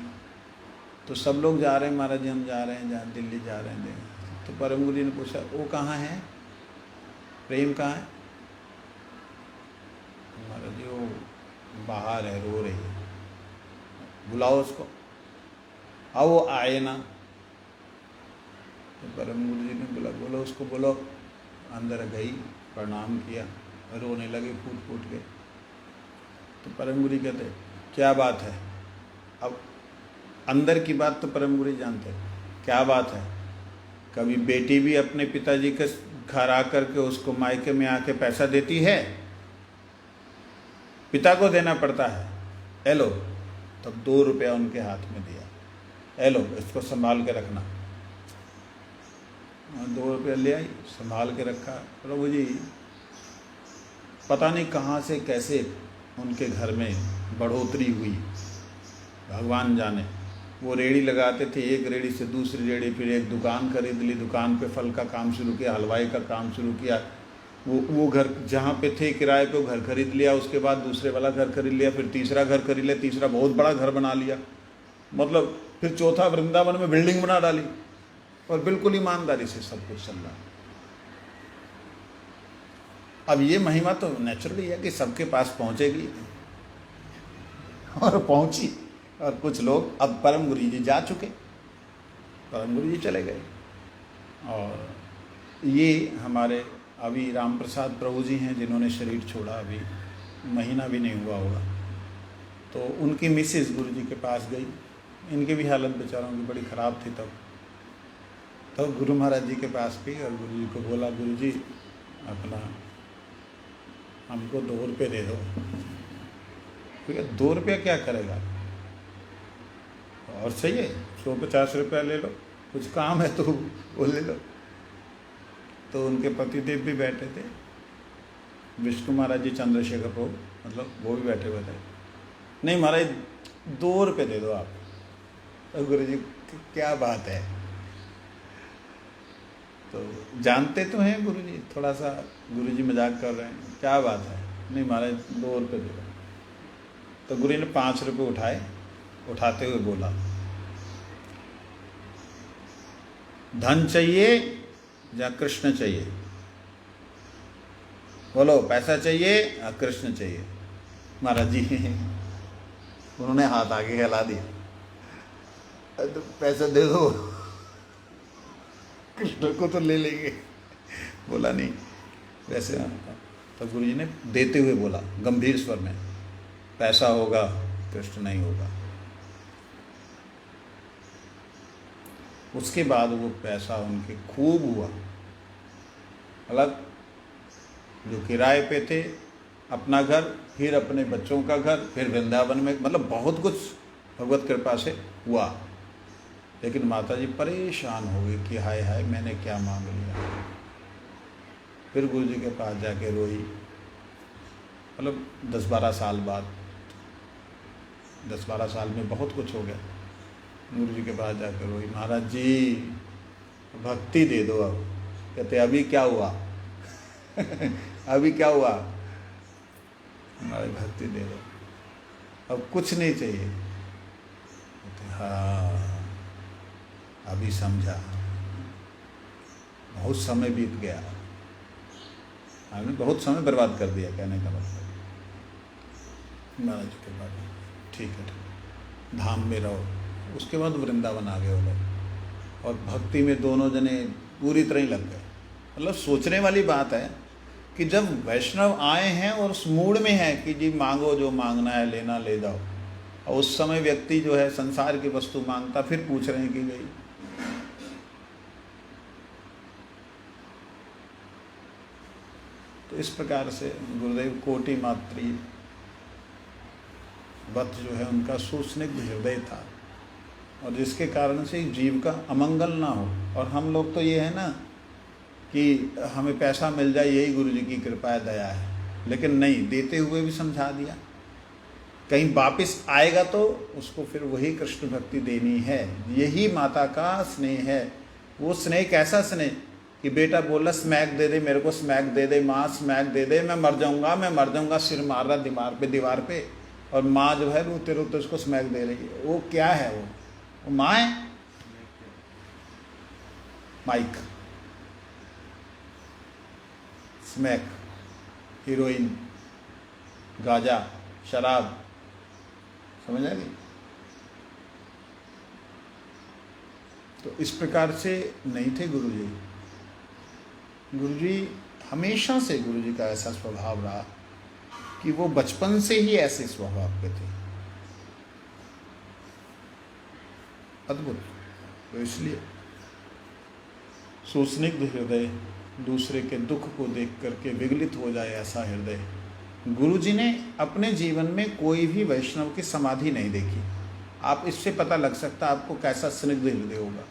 तो सब लोग जा रहे हैं, महाराज जी हम जा रहे हैं, जहाँ दिल्ली जा रहे हैं। तो परम गुरु जी ने पूछा वो कहाँ है, प्रेम कहाँ है? महाराज जी वो बाहर है, रो रही है, बुलाओ उसको। आओ वो आए ना। तो परम गुरु जी ने बोला बोलो उसको, बोलो। अंदर गई, प्रणाम किया, रोने लगे फूट फूट के। तो परम गुरु कहते क्या बात है? अब अंदर की बात तो परम गुरु जानते, क्या बात है? कभी बेटी भी अपने पिताजी के घर आकर के उसको मायके में आके पैसा देती है? पिता को देना पड़ता है। एलो, तब 2 रुपया उनके हाथ में दिया, एलो इसको संभाल के रखना। 2 रुपया ले आई, संभाल के रखा। प्रभु जी पता नहीं कहाँ से कैसे उनके घर में बढ़ोतरी हुई, भगवान जाने। वो रेड़ी लगाते थे, एक रेड़ी से दूसरी रेड़ी, फिर एक दुकान खरीद ली, दुकान पे फल का काम शुरू किया, हलवाई का काम शुरू किया। वो घर जहाँ पे थे किराए पे वो घर खरीद लिया, उसके बाद दूसरे वाला घर खरीद लिया, फिर तीसरा घर खरीद लिया, तीसरा बहुत बड़ा घर बना लिया, मतलब फिर चौथा वृंदावन में बिल्डिंग बना डाली, और बिल्कुल ईमानदारी से सब कुछ चल रहा। अब ये महिमा तो नेचुरली है कि सबके पास पहुँचेगी, और पहुँची। और कुछ लोग, अब परम गुरु जी जा चुके, परम गुरु जी चले गए। और ये हमारे अभी राम प्रसाद प्रभु जी हैं जिन्होंने शरीर छोड़ा, अभी महीना भी नहीं हुआ होगा। तो उनकी मिसेस गुरु जी के पास गई, इनकी भी हालत बेचारों की बड़ी ख़राब थी। तब गुरु महाराज जी के पास गई और गुरु जी को बोला, गुरु जी अपना हमको 2 रुपये दे दो। क्योंकि 2 रुपया क्या करेगा, और चाहिए 150 रुपया ले लो, कुछ काम है तो वो ले लो। तो उनके पतिदेव भी बैठे थे, विष्णु महाराज जी, चंद्रशेखर प्रभु, मतलब वो भी बैठे हुए थे। नहीं महाराज 2 रुपये दे दो आप। तो गुरु जी क्या बात है, तो जानते तो हैं गुरु जी, थोड़ा सा गुरु जी मजाक कर रहे हैं, क्या बात है? नहीं महाराज 2 रुपये दे दो। तो गुरु जी ने 5 रुपये उठाए, उठाते हुए बोला, धन चाहिए या कृष्ण चाहिए? बोलो पैसा चाहिए या कृष्ण चाहिए? महाराज जी उन्होंने हाथ आगे हिला दिया, तो पैसा दे दो, कृष्ण को तो ले लेंगे। बोला नहीं वैसे। तो गुरु जी ने देते हुए बोला गंभीर स्वर में, पैसा होगा कृष्ण नहीं होगा। उसके बाद वो पैसा उनके खूब हुआ। अलग जो किराए पे थे, अपना घर, फिर अपने बच्चों का घर, फिर वृंदावन में, मतलब बहुत कुछ भगवत कृपा से हुआ। लेकिन माता जी परेशान हो गई कि हाय हाय मैंने क्या मांग लिया। फिर गुरु जी के पास जाके रोई, मतलब 10-12 साल बाद, 10-12 साल में बहुत कुछ हो गया। गुरु जी के पास जाकर रोई, महाराज जी भक्ति दे दो। अब कहते अभी क्या हुआ अभी क्या हुआ, हमारी भक्ति दे दो, अब कुछ नहीं चाहिए। कहते हाँ अभी समझा, बहुत समय बीत गया, हमने बहुत समय बर्बाद कर दिया, कहने का मतलब। महाराज जी के बाद ठीक है धाम में रहो। उसके बाद वृंदावन आ गए वो लोग, और भक्ति में दोनों जने पूरी तरह ही लग गए। मतलब सोचने वाली बात है कि जब वैष्णव आए हैं और उस मूड में है कि जी मांगो जो मांगना है, लेना ले जाओ, और उस समय व्यक्ति जो है संसार की वस्तु मांगता, फिर पूछ रहे हैं कि गई। तो इस प्रकार से गुरुदेव कोटि मात्री वत जो है उनका सुस्निग्ध हृदय था, और जिसके कारण से जीव का अमंगल ना हो। और हम लोग तो ये है ना कि हमें पैसा मिल जाए यही गुरु जी की कृपा है, दया है, लेकिन नहीं, देते हुए भी समझा दिया। कहीं वापिस आएगा तो उसको फिर वही कृष्ण भक्ति देनी है। यही माता का स्नेह है। वो स्नेह कैसा स्नेह कि बेटा बोला स्मैक दे दे, मेरे को स्मैक दे दे, माँ स्मैक दे दे, मैं मर जाऊँगा, सिर मार रहा दीवार पे, और माँ जो है रोते रोते उसको स्मैक दे रही है। वो क्या है, वो माँ है, माइक, स्मैक, हीरोइन, गांजा, शराब, समझ आ गई। तो इस प्रकार से नहीं थे गुरुजी। गुरुजी हमेशा से गुरुजी का ऐसा स्वभाव रहा कि वो बचपन से ही ऐसे स्वभाव के थे, अद्भुत। तो इसलिए सुस्निग्ध हृदय, दूसरे के दुख को देख करके विगलित हो जाए ऐसा हृदय। गुरुजी ने अपने जीवन में कोई भी वैष्णव की समाधि नहीं देखी। आप इससे पता लग सकता आपको कैसा स्निग्ध हृदय होगा।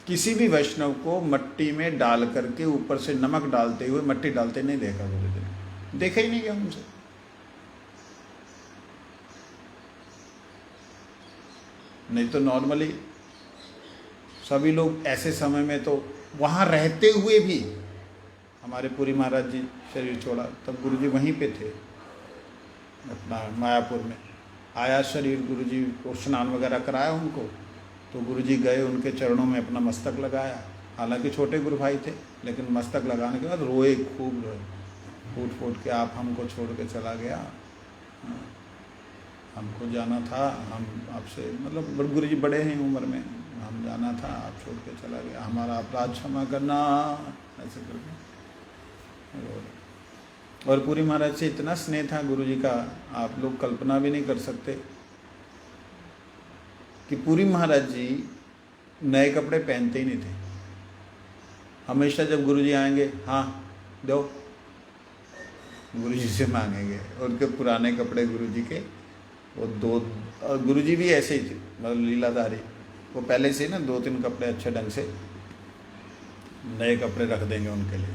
किसी भी वैष्णव को मट्टी में डाल करके ऊपर से नमक डालते हुए मट्टी डालते नहीं देखा गुरुजी ने, देखा ही नहीं गया उनसे। नहीं तो नॉर्मली सभी लोग ऐसे समय में तो वहाँ रहते हुए भी, हमारे पुरी महाराज जी शरीर छोड़ा तब गुरुजी वहीं पे थे अपना मायापुर में। आया शरीर, गुरुजी को स्नान वगैरह कराया उनको, तो गुरुजी गए उनके चरणों में अपना मस्तक लगाया। हालांकि छोटे गुरु भाई थे, लेकिन मस्तक लगाने के बाद रोए, खूब रोए, फूट फूट के, आप हमको छोड़ के चला गया, हमको जाना था, हम आपसे, मतलब गुरुजी बड़े हैं उम्र में, हम जाना था, आप छोड़ के चला गया, हमारा अपराध क्षमा करना, ऐसे करके। और पुरी महाराज से इतना स्नेह था गुरुजी का, आप लोग कल्पना भी नहीं कर सकते कि पुरी महाराज जी नए कपड़े पहनते ही नहीं थे। हमेशा जब गुरुजी आएंगे, हाँ दो, गुरुजी से मांगेंगे। उनके पुराने कपड़े गुरुजी के वो दो, गुरुजी भी ऐसे ही थे, मतलब लीलाधारी, वो पहले से ना 2-3 कपड़े अच्छे ढंग से नए कपड़े रख देंगे उनके लिए,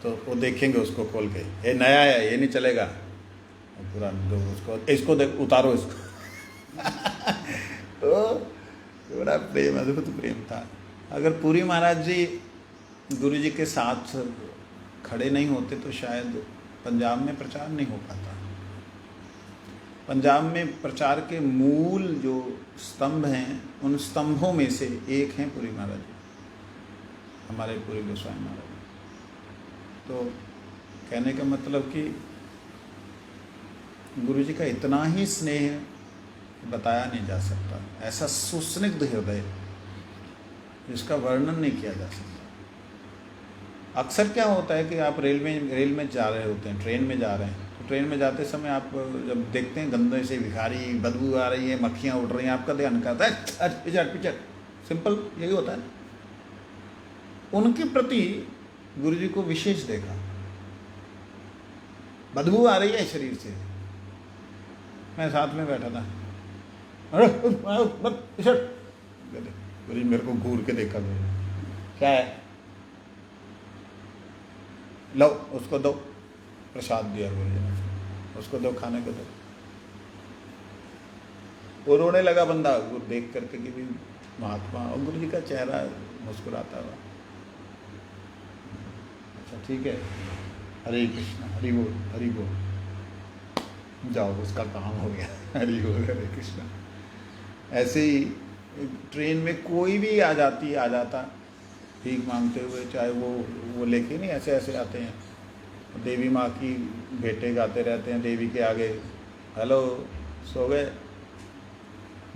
तो वो देखेंगे उसको खोल के, ये नया है, ये नहीं चलेगा, पुराना दो, उसको, इसको देख, उतारो इसको तो बड़ा प्रेम, अद्भुत प्रेम था। अगर पुरी महाराज जी गुरुजी के साथ खड़े नहीं होते तो शायद पंजाब में प्रचार नहीं हो पाता। पंजाब में प्रचार के मूल जो स्तंभ हैं, उन स्तंभों में से एक हैं पुरी महाराज जी। हमारे पूरे गोस्वामी महाराज ने। तो कहने का मतलब कि गुरु जी का इतना ही स्नेह बताया नहीं जा सकता, ऐसा सुस्निग्ध हृदय जिसका वर्णन नहीं किया जा सकता। अक्सर क्या होता है कि आप रेल में जा रहे होते हैं, ट्रेन में जा रहे हैं, तो ट्रेन में जाते समय आप जब देखते हैं गंदे से भिखारी, बदबू आ रही है, मक्खियाँ उड़ रही हैं, आपका ध्यान करता है पिचड़, सिंपल यही होता है। उनके प्रति गुरु जी को विशेष देखा, बदबू आ रही है शरीर से, मैं साथ में बैठा था, अरे गुरु जी मेरे को घूर के देखा, क्या है, लो उसको दो, प्रसाद दिया गुरु जी ने, उसको दो, खाने को दो। वो रोने लगा बंदा गुरु देख करके कि भी महात्मा, और गुरु जी का चेहरा मुस्कुराता हुआ, अच्छा ठीक है, हरे कृष्ण, हरि बोल, हरि बोल, जाओ उसका काम हो गया, हरि बोल, हरे कृष्ण। ऐसे ही ट्रेन में कोई भी आ जाता भीख मांगते हुए, चाहे वो लेके नहीं ऐसे ऐसे आते हैं, देवी माँ की बेटे गाते रहते हैं देवी के आगे, हेलो सो गए,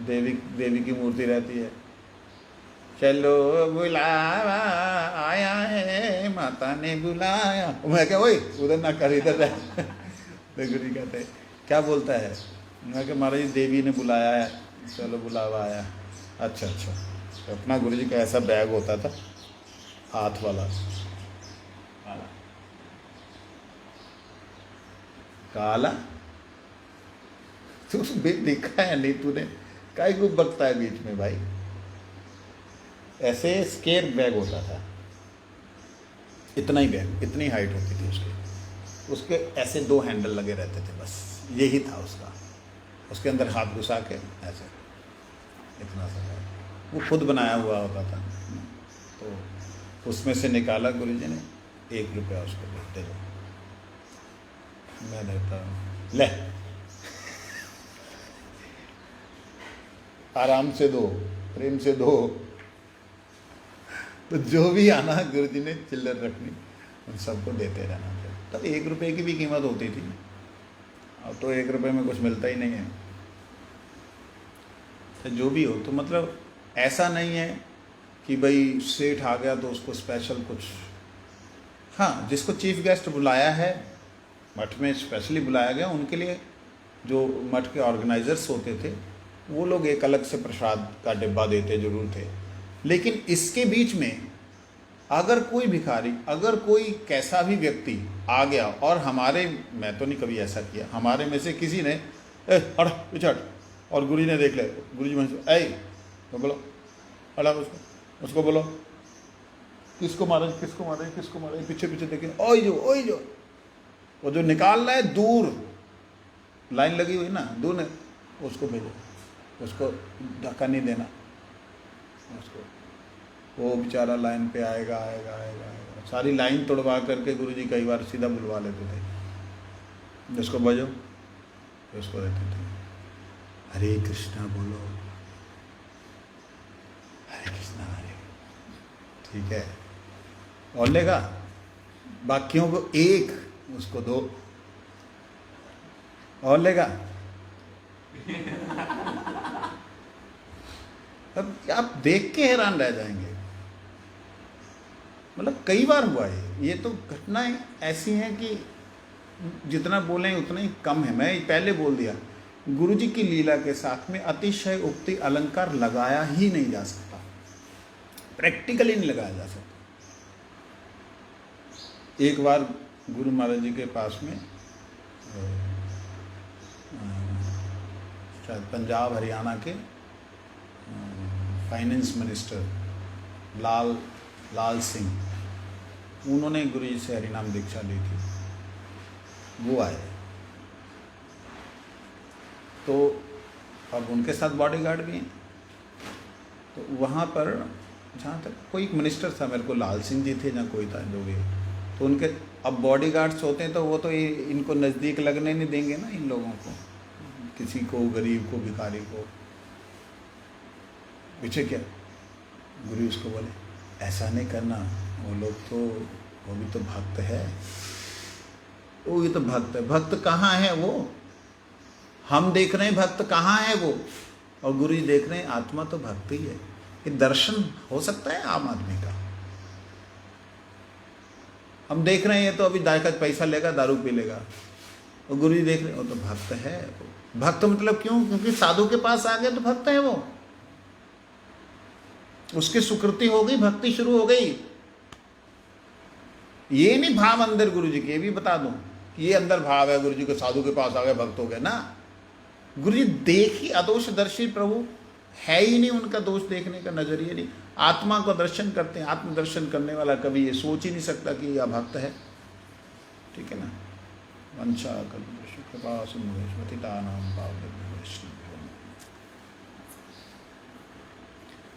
देवी की मूर्ति रहती है, चलो बुलावा आया है, माता ने बुलाया, मैं क्या वही उधर ना कर इधर रह। गुरु जी कहते हैं क्या बोलता है, मैं क्या महाराज जी देवी ने बुलाया है, चलो बुलावा आया, अच्छा। तो अपना गुरु जी का ऐसा बैग होता था हाथ वाला काला, तो देखा है नहीं तूने, काय को बकता है बीच में भाई, ऐसे स्केयर बैग होता था, इतना ही बैग, इतनी हाइट होती थी उसके ऐसे 2 हैंडल लगे रहते थे, बस यही था उसके अंदर हाथ घुसा के ऐसे, इतना सा वो खुद बनाया हुआ होता था। तो उसमें से निकाला गुरु जी ने, 1 रुपया उसको दे दो, मैं देता हूँ, ले आराम से दो, प्रेम से दो। तो जो भी आना गुरु जी ने चिल्लर रखनी, उन सबको देते रहना चाहिए। तब 1 रुपये की भी कीमत होती थी, अब तो 1 रुपये में कुछ मिलता ही नहीं है। तो जो भी हो, तो मतलब ऐसा नहीं है कि भाई सेठ आ गया तो उसको स्पेशल कुछ, हाँ जिसको चीफ गेस्ट बुलाया है, मठ में स्पेशली बुलाया गया, उनके लिए जो मठ के ऑर्गेनाइजर्स होते थे वो लोग एक अलग से प्रसाद का डिब्बा देते जरूर थे। लेकिन इसके बीच में अगर कोई भिखारी, अगर कोई कैसा भी व्यक्ति आ गया, और हमारे, मैं तो नहीं कभी ऐसा किया, हमारे में से किसी ने हट पिछड़, और गुरु जी ने देख ले, गुरु जी ऐ तो बोलो अड़ा उसको बोलो, किसको मारे, पीछे देखे, ओए जो वो जो निकाल रहा है दूर, लाइन लगी हुई ना दूर ने, उसको भेजो, उसको धक्का नहीं देना उसको, वो बेचारा लाइन पे आएगा। सारी लाइन तोड़वा करके गुरु जी कई बार सीधा बुलवा लेते थे, जिसको बजो उसको देते थे, हरे कृष्णा बोलो, हरे कृष्णा हरे, ठीक है, और लेगा, बाकियों को 1 उसको 2 और लेगा। अब आप देख के हैरान रह जाएंगे, मतलब कई बार हुआ है ये तो घटनाएं ऐसी हैं कि जितना बोलें उतना ही कम है। मैं पहले बोल दिया, गुरु जी की लीला के साथ में अतिशय उक्ति अलंकार लगाया ही नहीं जा सकता, प्रैक्टिकली नहीं लगाया जा सकता। एक बार गुरु महाराज जी के पास में शायद पंजाब हरियाणा के फाइनेंस मिनिस्टर लाल सिंह, उन्होंने गुरु जी से हरिनाम दीक्षा ली थी, वो आए, तो अब उनके साथ बॉडीगार्ड भी हैं। तो वहाँ पर जहाँ तक कोई मिनिस्टर था, मेरे को लाल सिंह जी थे या कोई था जो भी, तो उनके अब बॉडीगार्ड्स होते हैं तो वो तो इनको नज़दीक लगने नहीं देंगे ना, इन लोगों को, किसी को, गरीब को, भिखारी को। पीछे क्या गुरु उसको बोले ऐसा नहीं करना, वो लोग तो, वो भी तो भक्त है, वो भी तो भक्त है। भक्त कहाँ है वो? हम देख रहे हैं भक्त कहाँ है वो, और गुरु जी देख रहे हैं आत्मा तो भक्त ही है। ये दर्शन हो सकता है आम आदमी का? हम देख रहे हैं तो अभी दाई का पैसा लेगा, दारू पी लेगा, और गुरु जी देख रहे हैं वो तो भक्त है। भक्त मतलब क्यों? क्योंकि साधु के पास आ गया तो भक्त है वो, उसकी सुकृति हो गई, भक्ति शुरू हो गई। ये नहीं भाव अंदर गुरु जी के, ये भी बता दूं कि ये अंदर भाव है गुरु जी के, साधु के पास आ गए भक्त हो गए ना। गुरु जी देख ही अदोषदर्शी प्रभु है ही नहीं, उनका दोष देखने का नजरिया नहीं। आत्मा को दर्शन करते हैं, आत्मदर्शन करने वाला कभी ये सोच ही नहीं सकता कि यह भक्त है। ठीक है ना। वंशा कल्पतरुभ्यश्च कृपा सिंधुभ्यश्च पतितानां पावनेभ्यो वैष्णवेभ्यो